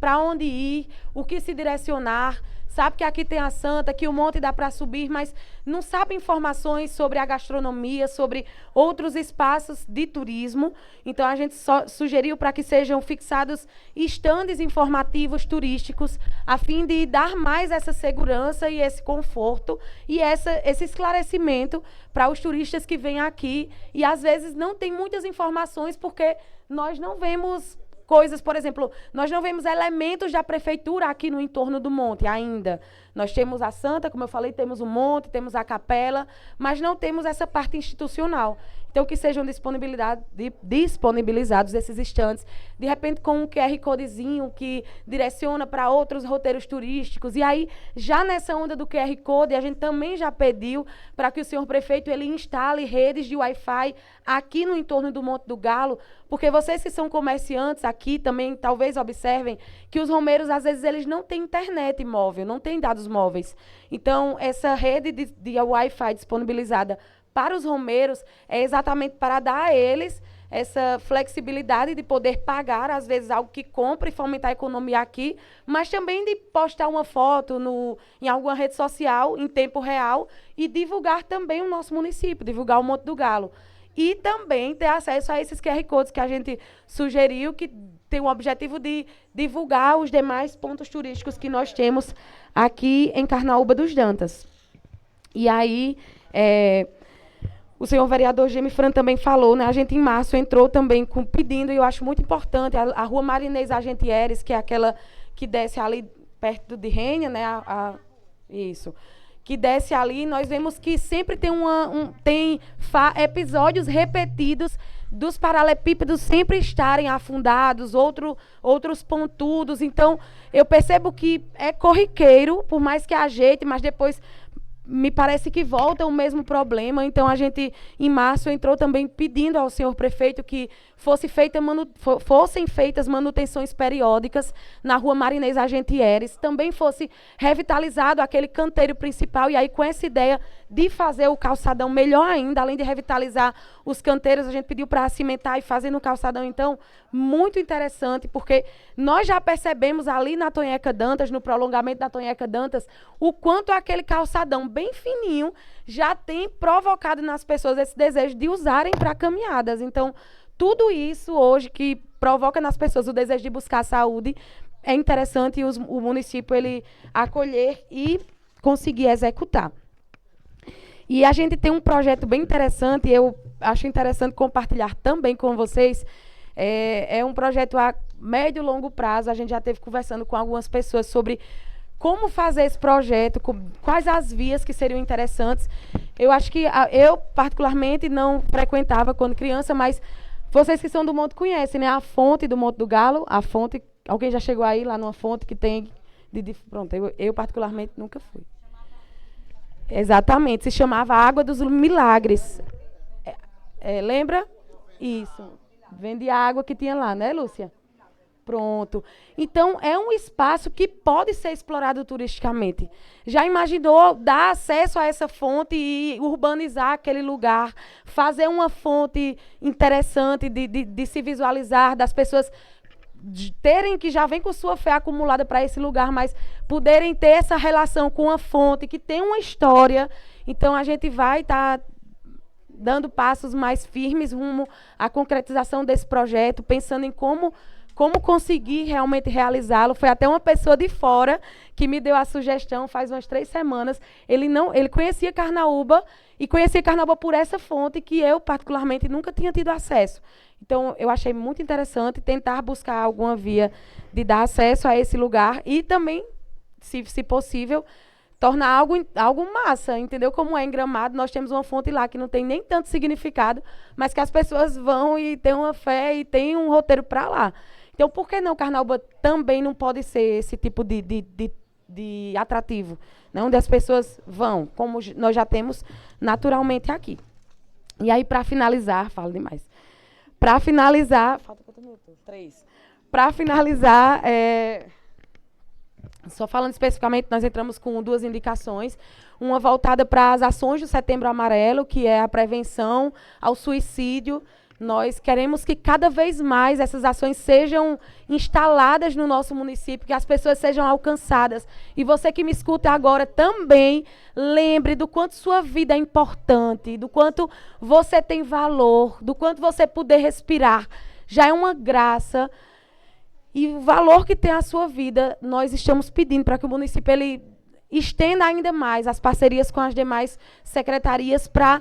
Speaker 3: para onde ir, o que se direcionar. Sabe que aqui tem a Santa, que o Monte dá para subir, mas não sabe informações sobre a gastronomia, sobre outros espaços de turismo. Então, a gente sugeriu para que sejam fixados estandes informativos turísticos, a fim de dar mais essa segurança e esse conforto e esse esclarecimento para os turistas que vêm aqui e, às vezes, não tem muitas informações porque nós não vemos coisas, por exemplo, nós não vemos elementos da prefeitura aqui no entorno do monte ainda. Nós temos a Santa, como eu falei, temos o monte, temos a capela, mas não temos essa parte institucional. Então, que sejam disponibilizados esses estandes, de repente com um QR Codezinho que direciona para outros roteiros turísticos. E aí, já nessa onda do QR Code, a gente também já pediu para que o senhor prefeito ele instale redes de Wi-Fi aqui no entorno do Monte do Galo, porque vocês que são comerciantes aqui também talvez observem que os romeiros, às vezes, eles não têm internet móvel, não têm dados móveis. Então, essa rede de Wi-Fi disponibilizada para os romeiros é exatamente para dar a eles essa flexibilidade de poder pagar, às vezes, algo que compra e fomentar a economia aqui, mas também de postar uma foto em alguma rede social, em tempo real, e divulgar também o nosso município, divulgar o Monte do Galo. E também ter acesso a esses QR Codes que a gente sugeriu, que tem o objetivo de divulgar os demais pontos turísticos que nós temos aqui em Carnaúba dos Dantas. E aí, o senhor vereador Gemifran também falou, né? A gente em março entrou também pedindo, e eu acho muito importante, a Rua Marinês Argentieres, que é aquela que desce ali perto de Rênia, né? Isso. Que desce ali, nós vemos que sempre tem episódios repetidos dos paralelepípedos sempre estarem afundados, outros pontudos. Então, eu percebo que é corriqueiro, por mais que ajeite, mas depois me parece que volta o mesmo problema. Então, a gente, em março, entrou também pedindo ao senhor prefeito que fossem feitas manutenções periódicas na rua Marinês Argentieres, também fosse revitalizado aquele canteiro principal, e aí com essa ideia de fazer o calçadão melhor ainda, além de revitalizar os canteiros, a gente pediu para cimentar e fazer no calçadão, então, muito interessante, porque nós já percebemos ali na Tonheca Dantas, no prolongamento da Tonheca Dantas, o quanto aquele calçadão bem fininho já tem provocado nas pessoas esse desejo de usarem para caminhadas. Então, tudo isso hoje que provoca nas pessoas o desejo de buscar saúde, é interessante o município ele acolher e conseguir executar. E a gente tem um projeto bem interessante, eu acho interessante compartilhar também com vocês. É um projeto a médio e longo prazo, a gente já esteve conversando com algumas pessoas sobre como fazer esse projeto, quais as vias que seriam interessantes. Eu acho que eu, particularmente, não frequentava quando criança, mas vocês que são do Monte conhecem, né? A fonte do Monte do Galo, a fonte, alguém já chegou aí lá numa fonte que tem... pronto, eu particularmente nunca fui. Exatamente, se chamava Água dos Milagres. Lembra? Isso. Vende a água que tinha lá, né, Lúcia? Pronto. Então, é um espaço que pode ser explorado turisticamente. Já imaginou dar acesso a essa fonte e urbanizar aquele lugar, fazer uma fonte interessante de se visualizar, das pessoas terem que já vem com sua fé acumulada para esse lugar, mas poderem ter essa relação com a fonte, que tem uma história. Então, a gente vai estar dando passos mais firmes rumo à concretização desse projeto, pensando em como conseguir realmente realizá-lo. Foi até uma pessoa de fora que me deu a sugestão faz umas 3 semanas. Ele conhecia Carnaúba e conhecia Carnaúba por essa fonte que eu, particularmente, nunca tinha tido acesso. Então, eu achei muito interessante tentar buscar alguma via de dar acesso a esse lugar e também, se possível, tornar algo massa, entendeu? Como é em Gramado, nós temos uma fonte lá que não tem nem tanto significado, mas que as pessoas vão e têm uma fé e têm um roteiro para lá. Então, por que não Carnaúba também não pode ser esse tipo de atrativo, né? Onde as pessoas vão, como nós já temos naturalmente aqui. E aí, para finalizar, falo demais. Para finalizar, falta quantos minutos? 3. Para finalizar, só falando especificamente, nós entramos com 2 indicações. Uma voltada para as ações do Setembro Amarelo, que é a prevenção ao suicídio. Nós queremos que cada vez mais essas ações sejam instaladas no nosso município, que as pessoas sejam alcançadas. E você que me escuta agora também, lembre do quanto sua vida é importante, do quanto você tem valor, do quanto você poder respirar. Já é uma graça. E o valor que tem a sua vida, nós estamos pedindo para que o município ele estenda ainda mais as parcerias com as demais secretarias para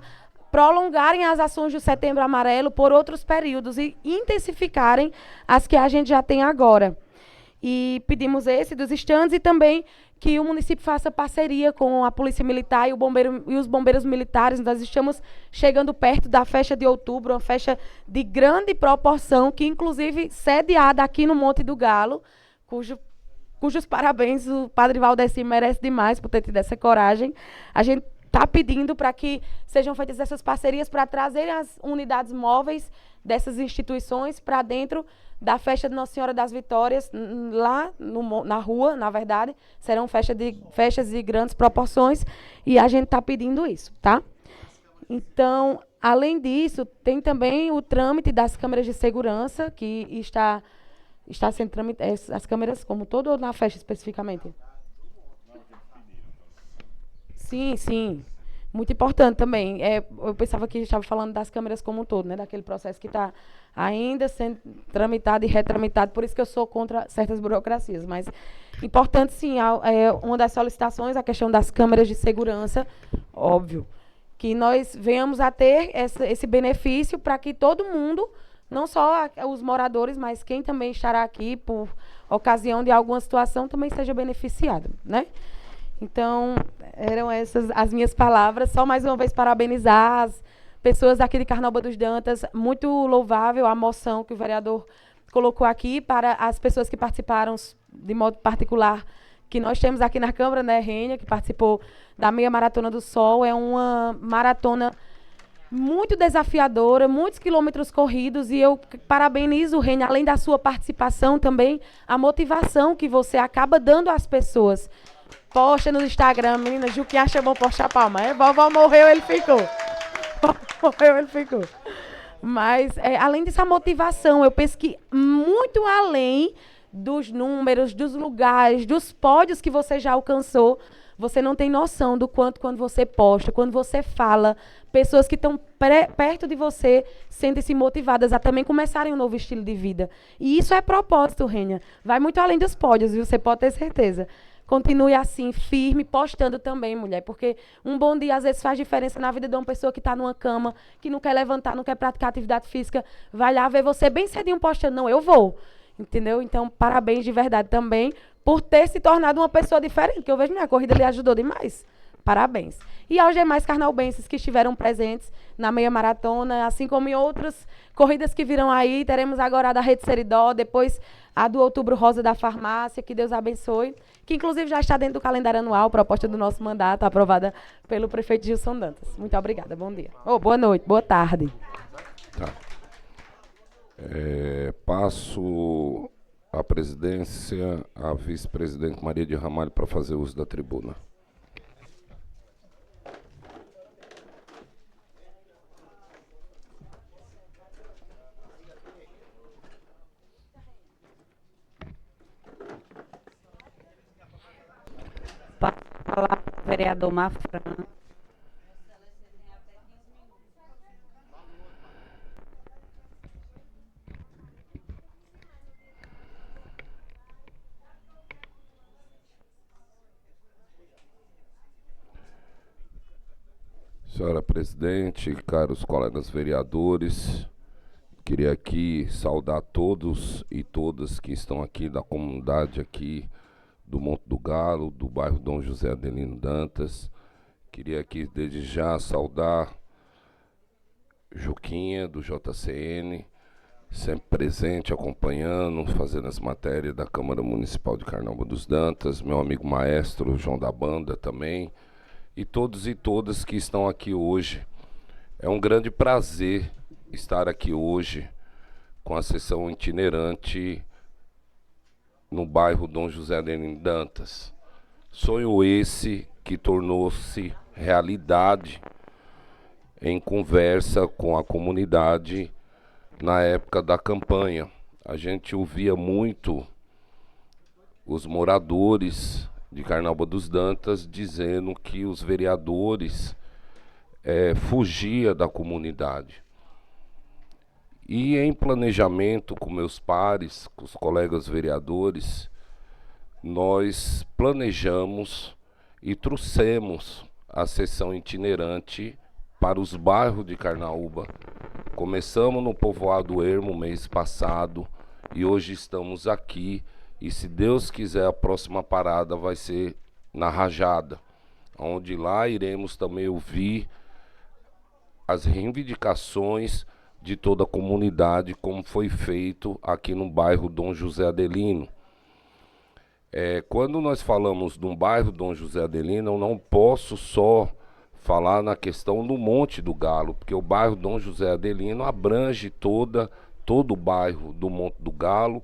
Speaker 3: prolongarem as ações do Setembro Amarelo por outros períodos e intensificarem as que a gente já tem agora. E pedimos esse dos estandes e também que o município faça parceria com a Polícia Militar e os bombeiros militares. Nós estamos chegando perto da festa de outubro, uma festa de grande proporção, que inclusive sediada aqui no Monte do Galo, cujos parabéns, o Padre Valdeci merece demais por ter tido essa coragem. A gente está pedindo para que sejam feitas essas parcerias para trazerem as unidades móveis dessas instituições para dentro da festa de Nossa Senhora das Vitórias, lá na rua, na verdade. Serão festas de grandes proporções e a gente está pedindo isso, tá? Então, além disso, tem também o trâmite das câmeras de segurança, que está sendo tramitado, as câmeras como todo ou na festa especificamente? Sim, sim. Muito importante também. Eu pensava que estava falando das câmeras como um todo, né? Daquele processo que está ainda sendo tramitado e retramitado. Por isso que eu sou contra certas burocracias. Mas importante, sim, uma das solicitações, a questão das câmeras de segurança, óbvio. Que nós venhamos a ter esse benefício para que todo mundo, não só os moradores, mas quem também estará aqui por ocasião de alguma situação, também seja beneficiado, né? Então, eram essas as minhas palavras. Só mais uma vez parabenizar as pessoas aqui de Carnaúba dos Dantas. Muito louvável a moção que o vereador colocou aqui para as pessoas que participaram de modo particular, que nós temos aqui na Câmara, né, Rênia, que participou da Meia Maratona do Sol. É uma maratona muito desafiadora, muitos quilômetros corridos, e eu parabenizo, Rênia, além da sua participação também, a motivação que você acaba dando às pessoas. Posta no Instagram, menina, Juquinha chamou postar palma. Vovó morreu, ele ficou. Morreu, ele ficou. Mas, além dessa motivação, eu penso que muito além dos números, dos lugares, dos pódios que você já alcançou, você não tem noção do quanto, quando você posta, quando você fala, pessoas que estão perto de você sentem-se motivadas a também começarem um novo estilo de vida. E isso é propósito, Rênia. Vai muito além dos pódios, viu? Você pode ter certeza. Continue assim, firme, postando também, mulher, porque um bom dia às vezes faz diferença na vida de uma pessoa que está numa cama, que não quer levantar, não quer praticar atividade física, vai lá ver você bem cedinho postando, não, eu vou, entendeu? Então, parabéns de verdade também por ter se tornado uma pessoa diferente, que eu vejo minha corrida lhe ajudou demais. Parabéns. E aos demais carnaubenses que estiveram presentes na meia maratona, assim como em outras corridas que virão aí, teremos agora a da Rede Seridó, depois a do Outubro Rosa da Farmácia, que Deus abençoe, que inclusive já está dentro do calendário anual, proposta do nosso mandato, aprovada pelo prefeito Gilson Dantas. Muito obrigada, bom dia. Boa noite, boa tarde.
Speaker 1: Tá. Passo a presidência à vice-presidente Maria de Ramalho para fazer uso da tribuna.
Speaker 4: Para falar com o vereador Mafran.
Speaker 1: Senhora presidente, caros colegas vereadores, queria aqui saudar todos e todas que estão aqui da comunidade aqui do Monte do Galo, do bairro Dom José Adelino Dantas. Queria aqui desde já saudar Juquinha do JCN, sempre presente, acompanhando, fazendo as matérias da Câmara Municipal de Carnaúba dos Dantas, meu amigo maestro João da Banda também, e todos e todas que estão aqui hoje. É um grande prazer estar aqui hoje com a sessão itinerante no bairro Dom José Adelino Dantas. Sonho esse que tornou-se realidade em conversa com a comunidade na época da campanha. A gente ouvia muito os moradores de Carnaúba dos Dantas dizendo que os vereadores fugiam da comunidade. E em planejamento com meus pares, com os colegas vereadores, nós planejamos e trouxemos a sessão itinerante para os bairros de Carnaúba. Começamos no Povoado Ermo mês passado e hoje estamos aqui. E se Deus quiser, a próxima parada vai ser na Rajada, onde lá iremos também ouvir as reivindicações de toda a comunidade, como foi feito aqui no bairro Dom José Adelino. Quando nós falamos no bairro Dom José Adelino, eu não posso só falar na questão do Monte do Galo, porque o bairro Dom José Adelino abrange todo o bairro do Monte do Galo,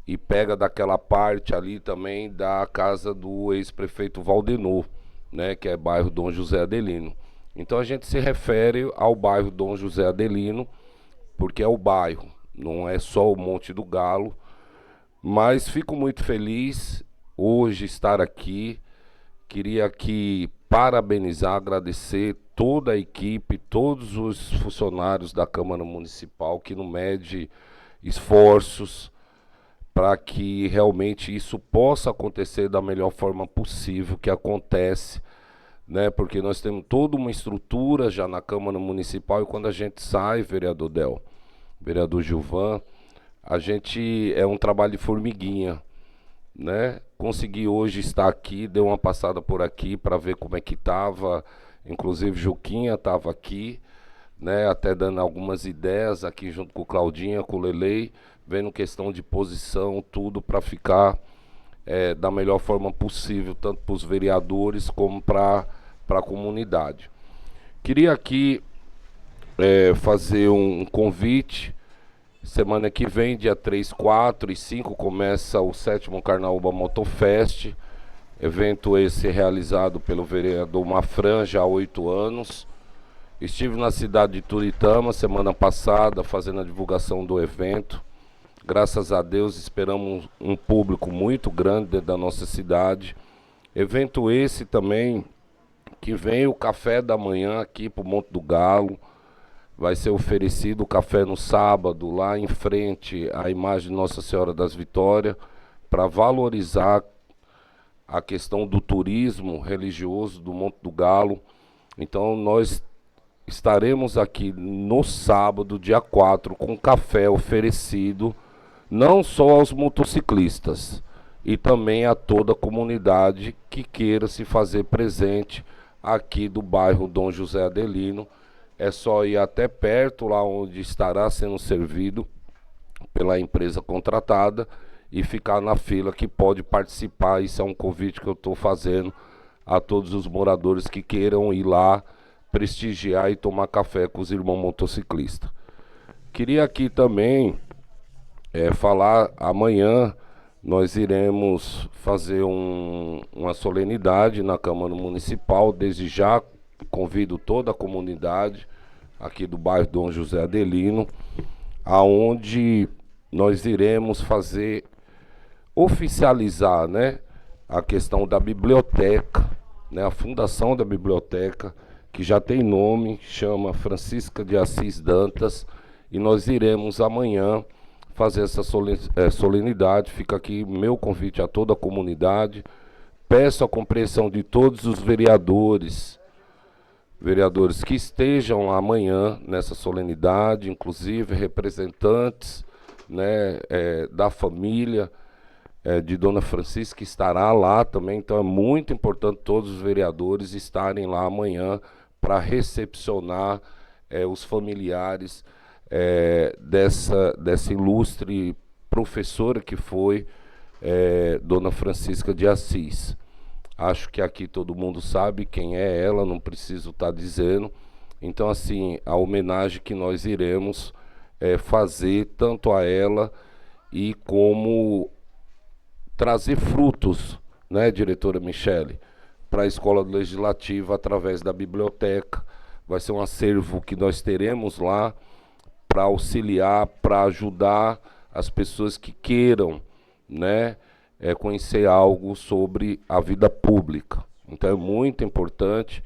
Speaker 1: e pega daquela parte ali também da casa do ex-prefeito Valdenor, né, que é bairro Dom José Adelino. Então a gente se refere ao bairro Dom José Adelino, porque é o bairro, não é só o Monte do Galo. Mas fico muito feliz hoje estar aqui. Queria aqui parabenizar, agradecer toda a equipe, todos os funcionários da Câmara Municipal que não mede esforços para que realmente isso possa acontecer da melhor forma possível, que acontece, né? Porque nós temos toda uma estrutura já na Câmara Municipal e quando a gente sai, vereador Del, vereador Gilvan, a gente é um trabalho de formiguinha, né? Consegui hoje estar aqui, dei uma passada por aqui para ver como é que estava, inclusive Juquinha estava aqui, né? Até dando algumas ideias aqui junto com o Claudinha, com o Lelei, vendo questão de posição, tudo para ficar da melhor forma possível, tanto para os vereadores como para a comunidade. Queria aqui fazer um convite. Semana que vem, dia 3, 4 e 5, começa o 7º Carnaúba Motofest. Evento esse realizado pelo vereador Mafran já há 8 anos. Estive na cidade de Turitama semana passada fazendo a divulgação do evento. Graças a Deus esperamos um público muito grande dentro da nossa cidade. Evento esse também que vem o café da manhã aqui para o Monte do Galo. Vai ser oferecido o café no sábado, lá em frente à imagem de Nossa Senhora das Vitórias, para valorizar a questão do turismo religioso do Monte do Galo. Então nós estaremos aqui no sábado, dia 4, com café oferecido não só aos motociclistas, e também a toda a comunidade que queira se fazer presente aqui do bairro Dom José Adelino. É só ir até perto, lá onde estará sendo servido pela empresa contratada, e ficar na fila que pode participar. Isso é um convite que eu estou fazendo a todos os moradores que queiram ir lá prestigiar e tomar café com os irmãos motociclistas. Queria aqui também falar, amanhã nós iremos fazer uma solenidade na Câmara Municipal. Desde já convido toda a comunidade aqui do bairro Dom José Adelino, aonde nós iremos oficializar, né, a questão da biblioteca, né, a fundação da biblioteca, que já tem nome, chama Francisca de Assis Dantas, e nós iremos amanhã fazer essa solenidade. Fica aqui meu convite a toda a comunidade. Peço a compreensão de todos os vereadores que estejam amanhã nessa solenidade, inclusive representantes, né, da família de Dona Francisca, que estará lá também. Então é muito importante todos os vereadores estarem lá amanhã para recepcionar os familiares dessa ilustre professora que foi Dona Francisca de Assis. Acho que aqui todo mundo sabe quem é ela, não preciso estar dizendo. Então, assim, a homenagem que nós iremos fazer tanto a ela, e como trazer frutos, né, diretora Michele, para a Escola Legislativa através da biblioteca. Vai ser um acervo que nós teremos lá para auxiliar, para ajudar as pessoas que queiram, né, conhecer algo sobre a vida pública. Então é muito importante.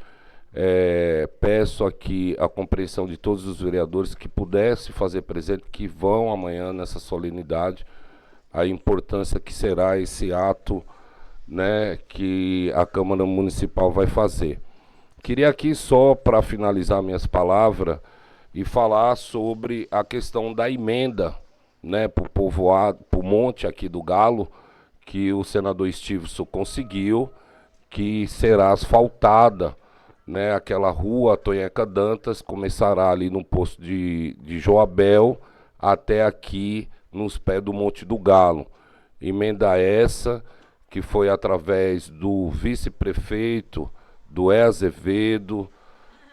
Speaker 1: Peço aqui a compreensão de todos os vereadores que pudessem fazer presente, que vão amanhã nessa solenidade, a importância que será esse ato, né, que a Câmara Municipal vai fazer. Queria aqui só, para finalizar minhas palavras, e falar sobre a questão da emenda, né, para o povoado, para o monte aqui do Galo, que o senador Stevenson conseguiu, que será asfaltada, né, aquela rua Tonheca Dantas, começará ali no posto de Joabel, até aqui nos pés do Monte do Galo. Emenda essa que foi através do vice-prefeito, do Azevedo,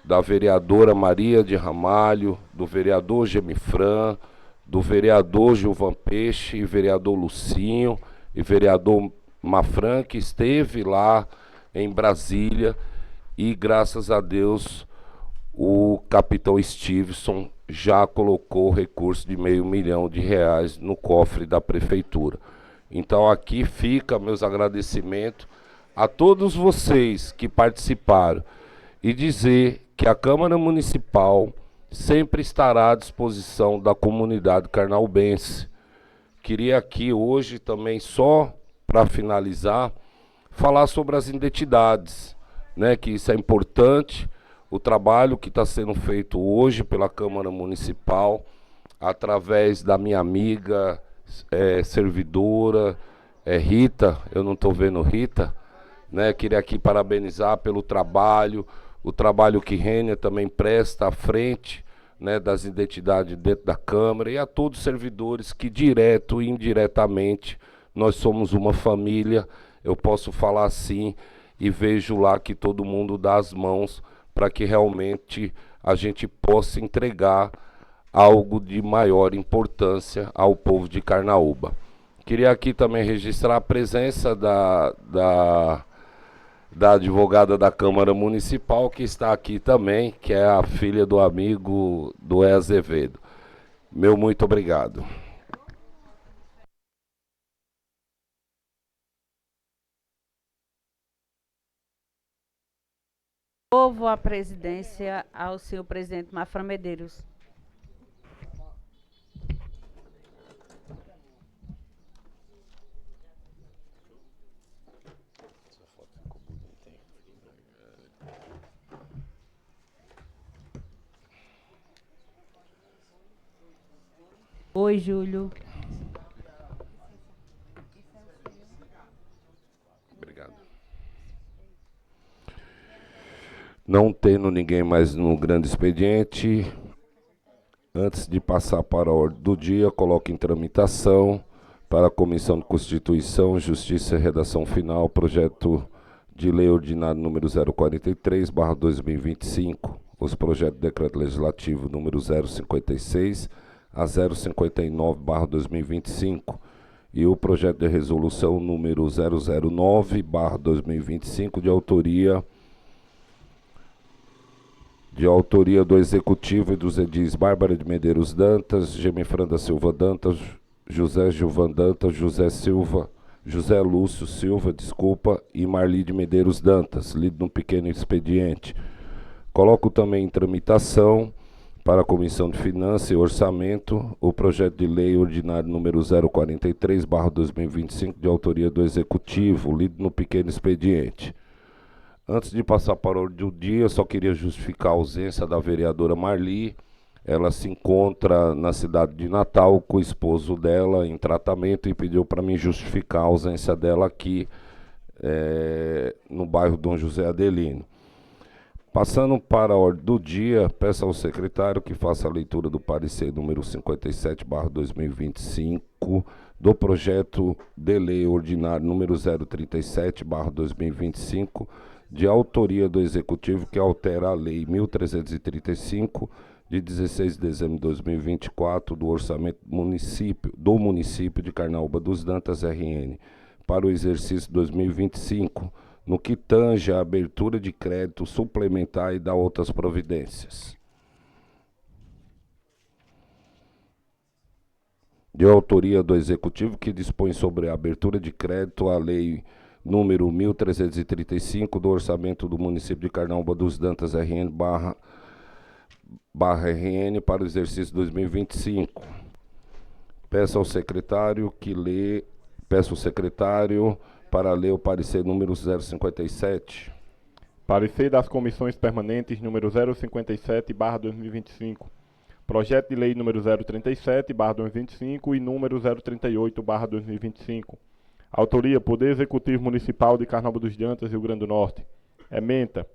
Speaker 1: da vereadora Maria de Ramalho, do vereador Gemifran, do vereador Gilvan Peixe, e vereador Lucinho, e vereador Mafran, que esteve lá em Brasília, e graças a Deus o capitão Stevenson já colocou recurso de R$500 mil no cofre da prefeitura. Então aqui fica meus agradecimentos a todos vocês que participaram, e dizer que a Câmara Municipal sempre estará à disposição da comunidade carnaubense. Queria aqui hoje também, só para finalizar, falar sobre as identidades, né, que isso é importante, o trabalho que está sendo feito hoje pela Câmara Municipal, através da minha amiga, servidora, Rita, eu não estou vendo Rita, né, queria aqui parabenizar pelo trabalho, o trabalho que Rênia também presta à frente, né, das identidades dentro da Câmara, e a todos os servidores que, direto e indiretamente, nós somos uma família. Eu posso falar assim, e vejo lá que todo mundo dá as mãos para que realmente a gente possa entregar algo de maior importância ao povo de Carnaúba. Queria aqui também registrar a presença da advogada da Câmara Municipal, que está aqui também, que é a filha do amigo do Azevedo. Meu muito obrigado.
Speaker 4: Devolvo a presidência ao senhor presidente Mafra Medeiros. Oi, Júlio.
Speaker 1: Obrigado. Não tendo ninguém mais no grande expediente, antes de passar para a ordem do dia, coloco em tramitação para a Comissão de Constituição, Justiça e Redação Final, projeto de lei ordinário número 043/2025, os projetos de decreto legislativo número 056 a 059/2025 e o projeto de resolução número 009/2025 de autoria do Executivo e dos edis Bárbara de Medeiros Dantas, Gemifran da Silva Dantas, José Gilvan Dantas, José Lúcio Silva, e Marli de Medeiros Dantas, lido num pequeno expediente. Coloco também em tramitação para a Comissão de Finanças e Orçamento o projeto de lei ordinário número 043/2025 de autoria do Executivo, lido no pequeno expediente. Antes de passar para a ordem do dia, só queria justificar a ausência da vereadora Marli. Ela se encontra na cidade de Natal com o esposo dela em tratamento e pediu para mim justificar a ausência dela aqui no bairro Dom José Adelino. Passando para a ordem do dia, peço ao secretário que faça a leitura do parecer número 57/2025 do projeto de lei ordinário número 037/2025, de autoria do Executivo, que altera a Lei 1335, de 16 de dezembro de 2024, do Orçamento do município de Carnaúba dos Dantas, RN, para o exercício 2025, no que tange a abertura de crédito suplementar e da outras providências. De autoria do Executivo, que dispõe sobre a abertura de crédito à Lei número 1335 do Orçamento do município de Carnaúba dos Dantas, RN, RN para o exercício 2025. Peço ao secretário para ler o parecer número 057.
Speaker 2: Parecer das comissões permanentes número 057/2025. Projeto de lei número 037/2025 e número 038/2025. Autoria: Poder Executivo Municipal de Carnaúba dos Dantas, Rio Grande do Norte. Ementa: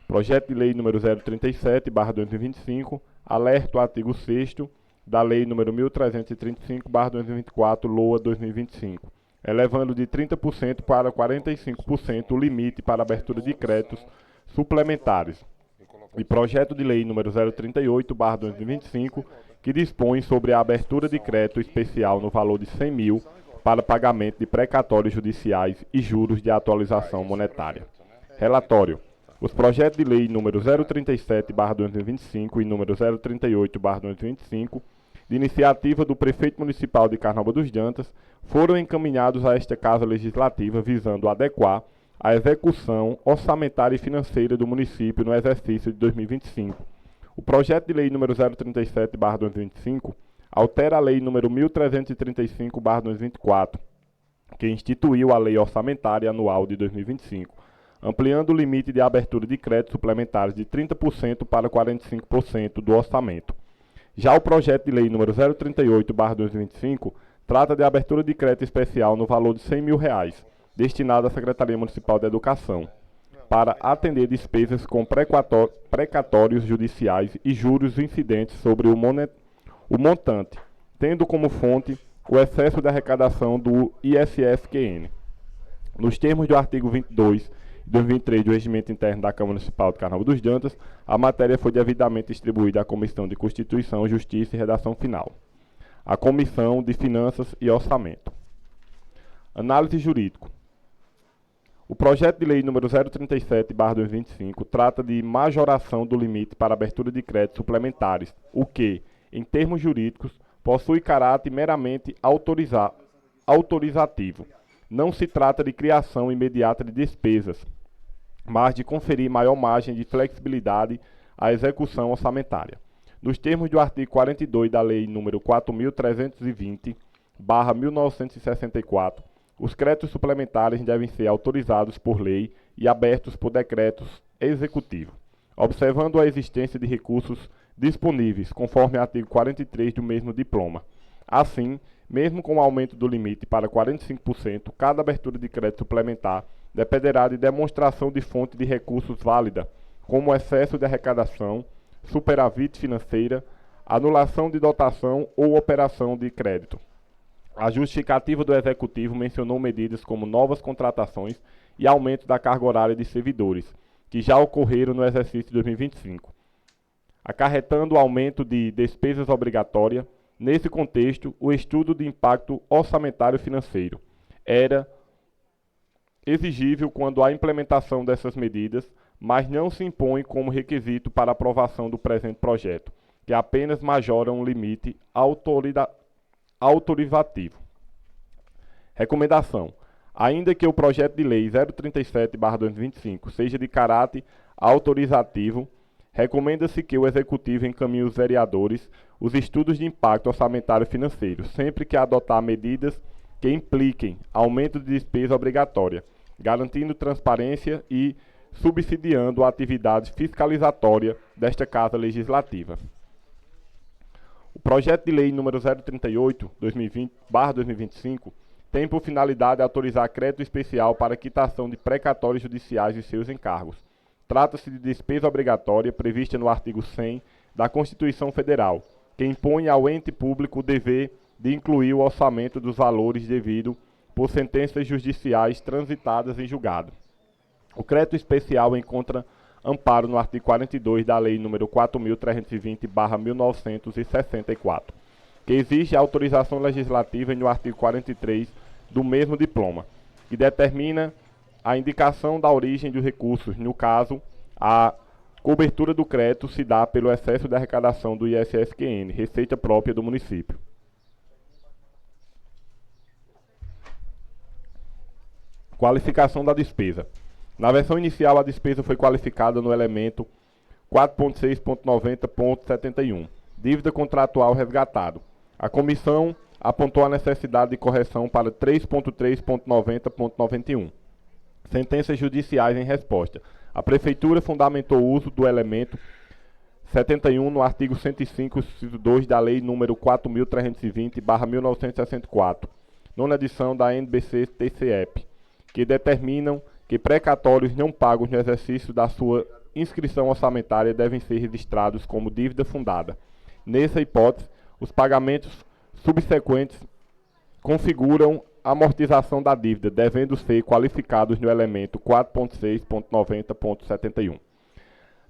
Speaker 2: Projeto de lei número 037/2025, alerta o artigo 6º da lei número 1335/2024, LOA 2025, elevando de 30% para 45% o limite para abertura de créditos suplementares. E projeto de lei número 038/2025, que dispõe sobre a abertura de crédito especial no valor de 100 mil para pagamento de precatórios judiciais e juros de atualização monetária. Relatório: os projetos de lei número 037/2025 e número 038/2025, de iniciativa do prefeito municipal de Carnaúba dos Dantas, foram encaminhados a esta Casa Legislativa visando adequar a execução orçamentária e financeira do município no exercício de 2025. O projeto de lei número 037/2025 altera a lei número 1335/2024, que instituiu a Lei Orçamentária Anual de 2025, ampliando o limite de abertura de créditos suplementares de 30% para 45% do orçamento. Já o projeto de lei número 038/2025 trata de abertura de crédito especial no valor de 100 mil reais, destinado à Secretaria Municipal de Educação, para atender despesas com precatórios judiciais e juros incidentes sobre o montante, tendo como fonte o excesso de arrecadação do ISSQN. Nos termos do artigo 22 2023 do Regimento Interno da Câmara Municipal de Carnaúba dos Dantas, a matéria foi devidamente distribuída à Comissão de Constituição, Justiça e Redação Final, à Comissão de Finanças e Orçamento. Análise jurídico. O projeto de lei número 037/2025 trata de majoração do limite para abertura de créditos suplementares, o que, em termos jurídicos, possui caráter meramente autorizativo. Não se trata de criação imediata de despesas, mas de conferir maior margem de flexibilidade à execução orçamentária. Nos termos do artigo 42 da Lei nº 4.320/1964, os créditos suplementares devem ser autorizados por lei e abertos por decretos executivos, observando a existência de recursos disponíveis, conforme o artigo 43 do mesmo diploma. Assim, mesmo com o aumento do limite para 45%, cada abertura de crédito suplementar dependerá de demonstração de fonte de recursos válida, como excesso de arrecadação, superávit financeira, anulação de dotação ou operação de crédito. A justificativa do Executivo mencionou medidas como novas contratações e aumento da carga horária de servidores, que já ocorreram no exercício de 2025, acarretando o aumento de despesas obrigatórias. Nesse contexto, o estudo de impacto orçamentário financeiro era exigível quando há implementação dessas medidas, mas não se impõe como requisito para aprovação do presente projeto, que apenas majora um limite autorizativo. Recomendação. Ainda que o projeto de lei 037/2025 seja de caráter autorizativo, recomenda-se que o Executivo encaminhe aos vereadores os estudos de impacto orçamentário financeiro, sempre que adotar medidas que impliquem aumento de despesa obrigatória, garantindo transparência e subsidiando a atividade fiscalizatória desta Casa Legislativa. O projeto de lei número 038/2025 tem por finalidade autorizar crédito especial para quitação de precatórios judiciais e seus encargos. Trata-se de despesa obrigatória prevista no artigo 100 da Constituição Federal, que impõe ao ente público o dever de incluir o orçamento dos valores devido por sentenças judiciais transitadas em julgado. O crédito especial encontra amparo no artigo 42 da Lei nº 4.320/1964, que exige a autorização legislativa e no artigo 43 do mesmo diploma, que determina a indicação da origem dos recursos. No caso, a cobertura do crédito se dá pelo excesso de arrecadação do ISSQN, receita própria do município. Qualificação da despesa. Na versão inicial, a despesa foi qualificada no elemento 4.6.90.71, dívida contratual resgatado. A comissão apontou a necessidade de correção para 3.3.90.91. Sentenças judiciais em resposta. A Prefeitura fundamentou o uso do elemento 71 no artigo 105, inciso 2 da Lei nº 4.320/1964, nona edição da NBC-TCEP, que determinam que precatórios não pagos no exercício da sua inscrição orçamentária devem ser registrados como dívida fundada. Nessa hipótese, os pagamentos subsequentes configuram amortização da dívida, devendo ser qualificados no elemento 4.6.90.71.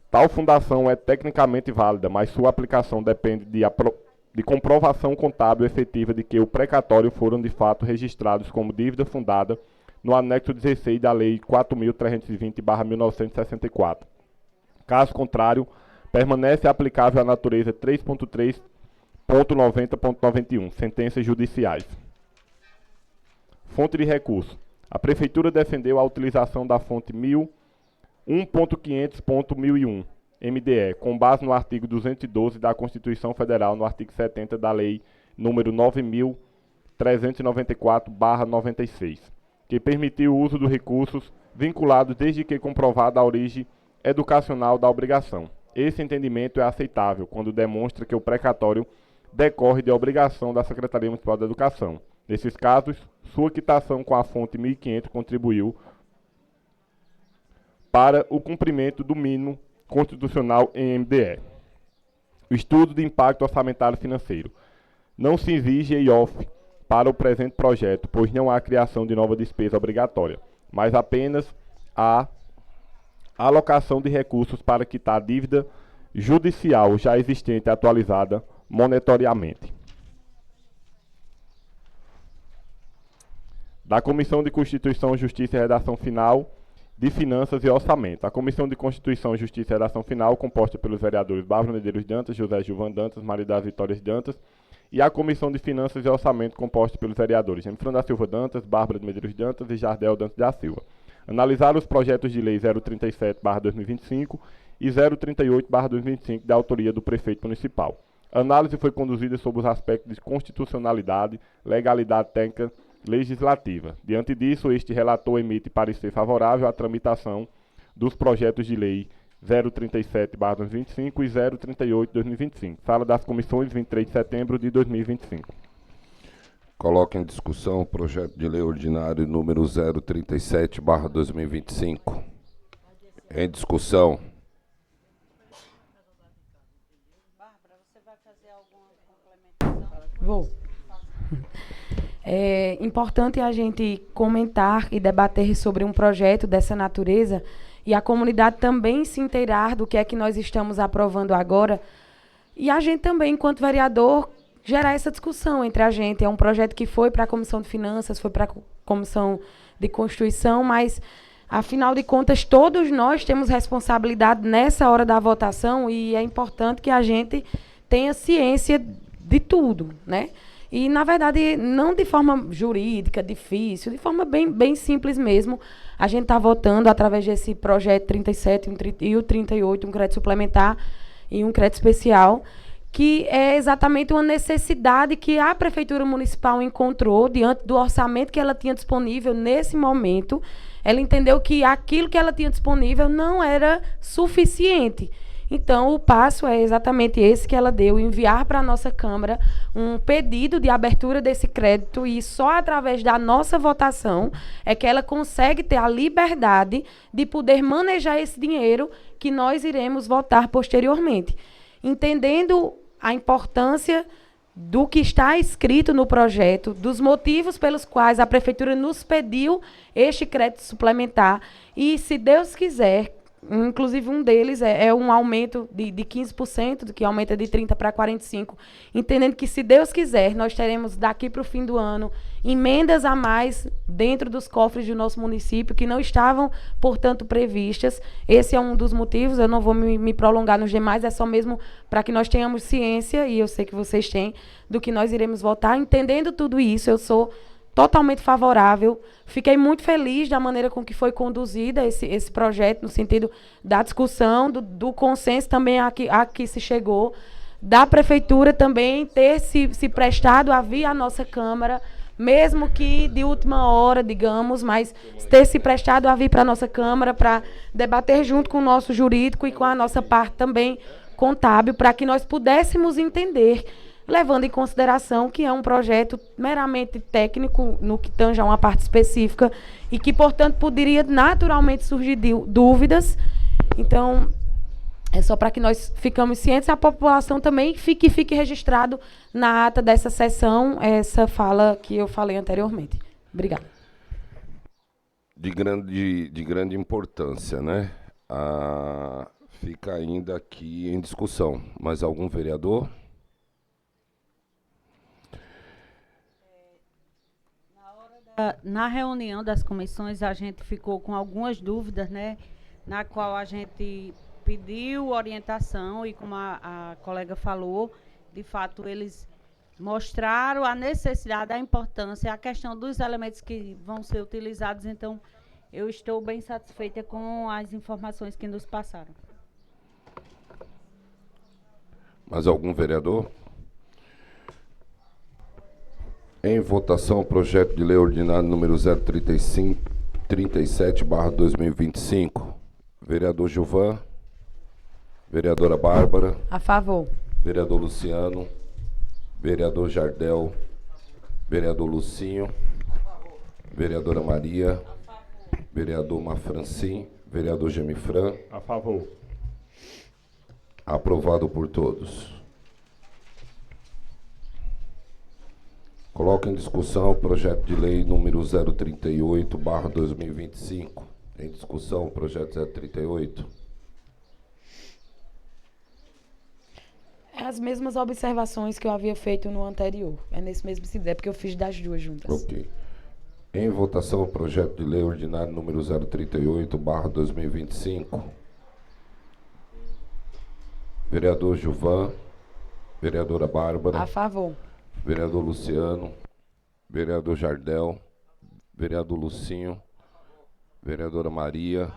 Speaker 2: Tal fundação é tecnicamente válida, mas sua aplicação depende de comprovação contábil efetiva de que o precatório foram de fato registrados como dívida fundada no anexo 16 da Lei 4.320/1964. Caso contrário, permanece aplicável a natureza 3.3.90.91, sentenças judiciais. Fonte de recurso. A Prefeitura defendeu a utilização da fonte 1.500.1001, MDE, com base no artigo 212 da Constituição Federal, no artigo 70 da Lei nº 9.394/96, que permitiu o uso dos recursos vinculados desde que comprovada a origem educacional da obrigação. Esse entendimento é aceitável quando demonstra que o precatório decorre de obrigação da Secretaria Municipal de Educação. Nesses casos, sua quitação com a fonte 1.500 contribuiu para o cumprimento do mínimo constitucional em MDE. O estudo de impacto orçamentário financeiro. Não se exige EIOF para o presente projeto, pois não há criação de nova despesa obrigatória, mas apenas há alocação de recursos para quitar dívida judicial já existente e atualizada monetariamente. Da Comissão de Constituição, Justiça e Redação Final, de Finanças e Orçamento. A Comissão de Constituição, Justiça e Redação Final, composta pelos vereadores Bárbara Medeiros Dantas, José Gilvan Dantas, Maria das Vitórias Dantas, e a Comissão de Finanças e Orçamento, composta pelos vereadores Gemifran da Silva Dantas, Bárbara de Medeiros Dantas e Jardel Dantas da Silva. Analisaram os projetos de lei 037/2025 e 038/2025 da autoria do prefeito municipal. A análise foi conduzida sobre os aspectos de constitucionalidade, legalidade técnica, legislativa. Diante disso, este relator emite parecer favorável à tramitação dos projetos de lei 037/2025 e 038/2025. Sala das Comissões, 23 de setembro de 2025.
Speaker 1: Coloca em discussão o projeto de lei ordinário número 037/2025. Em discussão.
Speaker 4: Bárbara, você vai fazer alguma complementação?
Speaker 3: Vou. É importante a gente comentar e debater sobre um projeto dessa natureza e a comunidade também se inteirar do que é que nós estamos aprovando agora. E a gente também, enquanto vereador, gerar essa discussão entre a gente. É um projeto que foi para a Comissão de Finanças, foi para a Comissão de Constituição, mas, afinal de contas, todos nós temos responsabilidade nessa hora da votação e é importante que a gente tenha ciência de tudo, né? E, na verdade, não de forma jurídica, difícil, de forma bem simples mesmo. A gente está votando através desse projeto 37 e o 38, um crédito suplementar e um crédito especial, que é exatamente uma necessidade que a Prefeitura Municipal encontrou diante do orçamento que ela tinha disponível nesse momento. Ela entendeu que aquilo que ela tinha disponível não era suficiente. Então, o passo é exatamente esse que ela deu, enviar para a nossa Câmara um pedido de abertura desse crédito e só através da nossa votação é que ela consegue ter a liberdade de poder manejar esse dinheiro que nós iremos votar posteriormente. Entendendo a importância do que está escrito no projeto, dos motivos pelos quais a Prefeitura nos pediu este crédito suplementar e, se Deus quiser, inclusive um deles é um aumento de 15%, que aumenta de 30% para 45%, entendendo que, se Deus quiser, nós teremos daqui para o fim do ano emendas a mais dentro dos cofres do nosso município, que não estavam, portanto, previstas. Esse é um dos motivos, eu não vou me prolongar nos demais, é só mesmo para que nós tenhamos ciência, e eu sei que vocês têm, do que nós iremos votar. Entendendo tudo isso, eu sou totalmente favorável. Fiquei muito feliz da maneira com que foi conduzida esse projeto, no sentido da discussão, do consenso também a que se chegou, da Prefeitura também ter se prestado a vir à nossa Câmara, mesmo que de última hora, digamos, mas ter se prestado a vir para a nossa Câmara para debater junto com o nosso jurídico e com a nossa parte também contábil, para que nós pudéssemos entender, levando em consideração que é um projeto meramente técnico, no que tange a uma parte específica, e que, portanto, poderia naturalmente surgir dúvidas. Então, é só para que nós ficamos cientes, a população também fique registrado na ata dessa sessão, essa fala que eu falei anteriormente. Obrigada.
Speaker 1: De grande importância, né? Fica ainda aqui em discussão. Mais algum vereador?
Speaker 4: Na reunião das comissões, a gente ficou com algumas dúvidas, né? Na qual a gente pediu orientação e, como a colega falou, de fato, eles mostraram a necessidade, a importância, a questão dos elementos que vão ser utilizados. Então, eu estou bem satisfeita com as informações que nos passaram.
Speaker 1: Mais algum vereador? Em votação, o projeto de lei ordinário número 037/2025. Vereador Gilvan. Vereadora Bárbara.
Speaker 3: A favor.
Speaker 1: Vereador Luciano. Vereador Jardel. Vereador Lucinho. Vereadora Maria. Vereador Mafrancim. Vereador Gemifran.
Speaker 2: A favor.
Speaker 1: Aprovado por todos. Coloca em discussão o projeto de lei número 038/2025. Em discussão, o projeto 038.
Speaker 3: É as mesmas observações que eu havia feito no anterior. É nesse mesmo sentido, é porque eu fiz das duas juntas.
Speaker 1: Ok. Em votação, o projeto de lei ordinário número 038/2025. Vereador Gilvan, vereadora Bárbara,
Speaker 3: A favor.
Speaker 1: vereador Luciano, vereador Jardel, vereador Lucinho, vereadora Maria,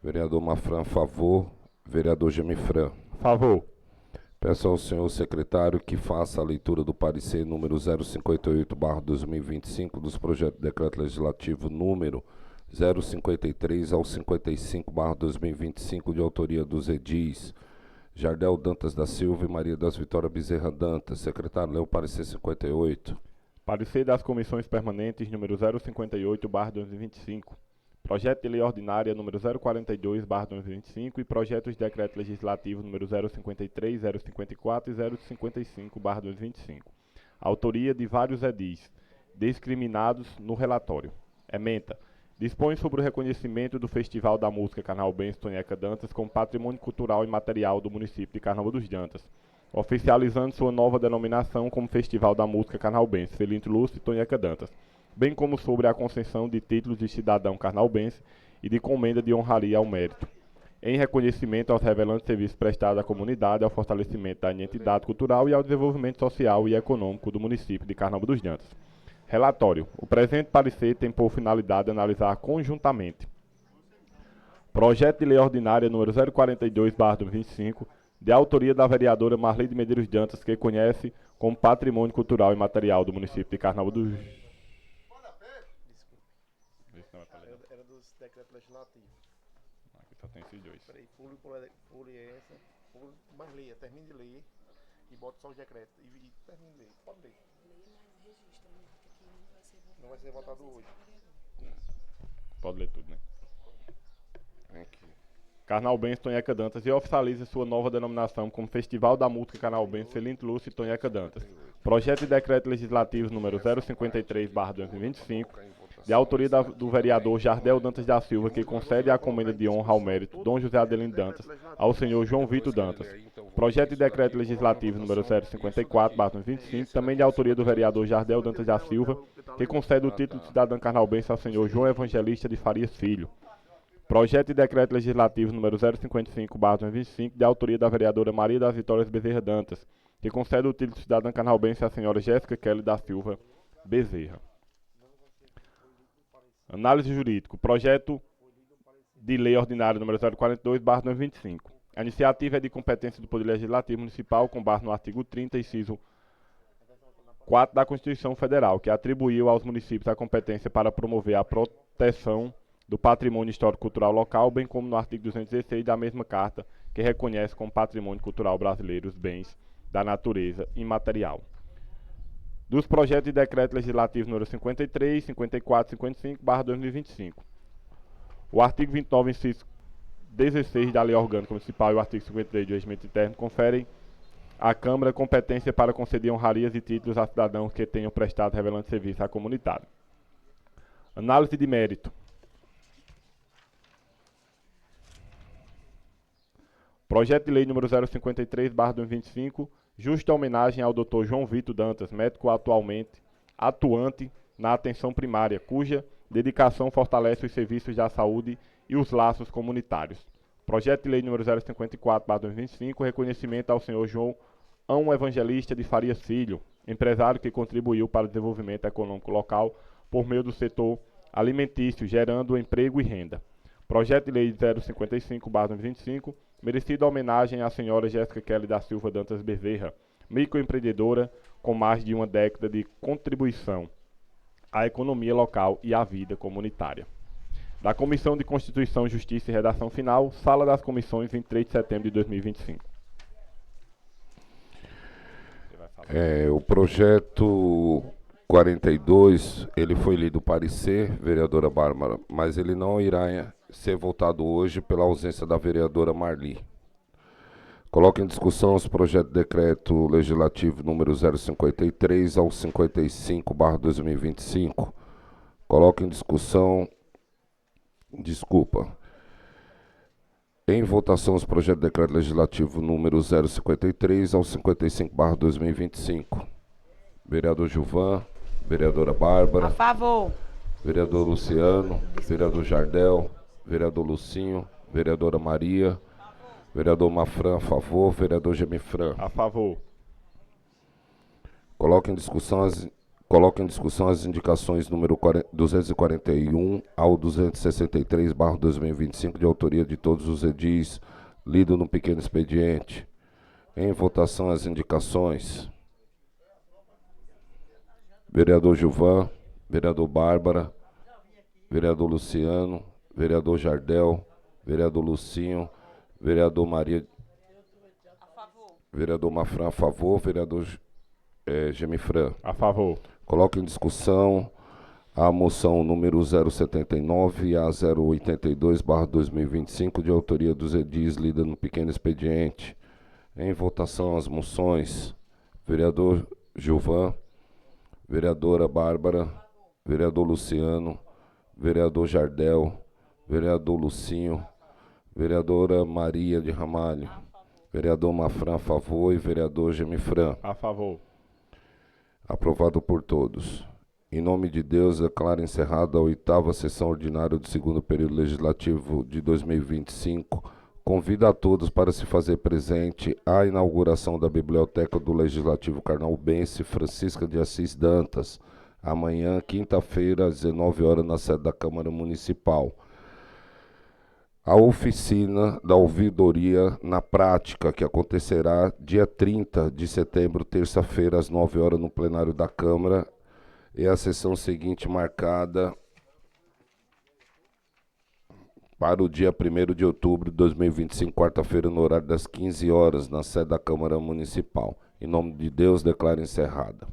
Speaker 1: vereador Mafran, a favor, vereador Gemifran.
Speaker 2: Favor.
Speaker 1: Peço ao senhor secretário que faça a leitura do parecer número 058/2025 dos projetos de decreto legislativo número 053 ao 55/2025 de autoria dos edis Jardel Dantas da Silva e Maria das Vitórias Bezerra Dantas. Secretário, lê o parecer 58.
Speaker 2: Parecer das comissões permanentes número 058/2025. Projeto de lei ordinária número 042/2025 e projetos de decreto legislativo número 053, 054 e 055/2025. Autoria de vários edis, discriminados no relatório. Ementa. Dispõe sobre o reconhecimento do Festival da Música Carnaúbense Tonheca Dantas como patrimônio cultural e material do município de Carnaúba dos Dantas, oficializando sua nova denominação como Festival da Música Carnaúbense Felinto Lúcio Tonheca Dantas, bem como sobre a concessão de títulos de cidadão carnaúbense e de comenda de honraria ao mérito, em reconhecimento aos revelantes serviços prestados à comunidade, ao fortalecimento da identidade cultural e ao desenvolvimento social e econômico do município de Carnaúba dos Dantas. Relatório. O presente parecer tem por finalidade analisar conjuntamente projeto de lei ordinária número 042/2025, de autoria da vereadora Marli de Medeiros Dantas, que conhece como patrimônio cultural e material do município de Carnaúba dos...
Speaker 5: Era dos decretos legislativos.
Speaker 2: Aqui só tem esses dois.
Speaker 5: Peraí, pule essa, mas leia, termine de ler e bota só os decretos. E termine de ler, pode ler. Não vai ser votado hoje.
Speaker 2: Pode ler tudo, né? Carnaúbense Tonheca Dantas e oficializa sua nova denominação como Festival da Música Carnaúbense Felinto Lúcio e Tonheca Dantas. Projeto de decreto legislativo número 053/2025, de autoria do vereador Jardel Dantas da Silva, que concede a comenda de honra ao mérito Dom José Adelino Dantas ao senhor João Vitor Dantas. Projeto de decreto legislativo número 054/2025, também de autoria do vereador Jardel Dantas da Silva, que concede o título de cidadão carnaúbense ao senhor João Evangelista de Farias Filho. Projeto de decreto legislativo número 055/2025, de autoria da vereadora Maria das Vitórias Bezerra Dantas, que concede o título de cidadã carnaúbense à senhora Jéssica Kelly da Silva Bezerra. Análise jurídica. Projeto de lei ordinária número 042/2025. A iniciativa é de competência do Poder Legislativo Municipal com base no artigo 30, inciso 4 da Constituição Federal, que atribuiu aos municípios a competência para promover a proteção do patrimônio histórico-cultural local, bem como no artigo 216 da mesma carta, que reconhece como patrimônio cultural brasileiro os bens da natureza imaterial. Dos projetos de decreto legislativo número 53, 54 e 55/2025. O artigo 29, inciso 16 da Lei Orgânica Municipal e o artigo 53 do Regimento Interno conferem à Câmara competência para conceder honrarias e títulos a cidadãos que tenham prestado revelante serviço à comunidade. Análise de mérito. Projeto de lei número 053/2025, justa homenagem ao Dr. João Vitor Dantas, médico atuante na atenção primária, cuja dedicação fortalece os serviços da saúde e os laços comunitários. Projeto de lei número 054/2025, reconhecimento ao senhor João Evangelista de Farias Filho, empresário que contribuiu para o desenvolvimento econômico local por meio do setor alimentício, gerando emprego e renda. Projeto de lei 055/2025, merecida homenagem à senhora Jéssica Kelly da Silva Dantas Bezerra, microempreendedora com mais de uma década de contribuição à economia local e à vida comunitária. Da Comissão de Constituição, Justiça e Redação Final, Sala das Comissões, 23 de setembro de 2025.
Speaker 1: O projeto 42, ele foi lido parecer, vereadora Bárbara, mas ele não irá ser votado hoje pela ausência da vereadora Marli. Coloco em discussão os projetos de decreto legislativo número 053 ao 55/2025. Coloco em discussão Desculpa. Em votação, os projetos de decreto legislativo número 053 ao 55/2025. Vereador Gilvan, vereadora
Speaker 3: A
Speaker 1: Bárbara,
Speaker 3: favor.
Speaker 1: vereador Luciano, vereador Jardel, vereador Lucinho, vereadora Maria, vereador Mafran, a favor, vereador Gemifran.
Speaker 2: A favor.
Speaker 1: Coloque em discussão as indicações número 241 ao 263/2025, de autoria de todos os edis, lido no pequeno expediente. Em votação as indicações. Vereador Gilvan, vereador Bárbara, vereador Luciano, vereador Jardel, vereador Lucinho, vereador Maria, vereador Mafran, a favor, vereador Gemifran.
Speaker 2: A favor.
Speaker 1: Coloco em discussão a moção número 079 a 082/2025, de autoria dos edis, lida no pequeno expediente. Em votação as moções. Vereador Gilvan, vereadora Bárbara, vereador Luciano, vereador Jardel, vereador Lucinho, vereadora Maria de Ramalho, vereador Mafran, a favor, e vereador Gemifran.
Speaker 2: A favor.
Speaker 1: Aprovado por todos. Em nome de Deus, declaro encerrada a 8ª sessão ordinária do 2º período legislativo de 2025. Convido a todos para se fazer presente à inauguração da Biblioteca do Legislativo Carnaubense Francisca de Assis Dantas, amanhã, quinta-feira, às 19 horas, na sede da Câmara Municipal. A oficina da ouvidoria na prática, que acontecerá dia 30 de setembro, terça-feira, às 9 horas, no plenário da Câmara, e a sessão seguinte marcada para o dia 1º de outubro de 2025, quarta-feira, no horário das 15 horas, na sede da Câmara Municipal. Em nome de Deus, declaro encerrada.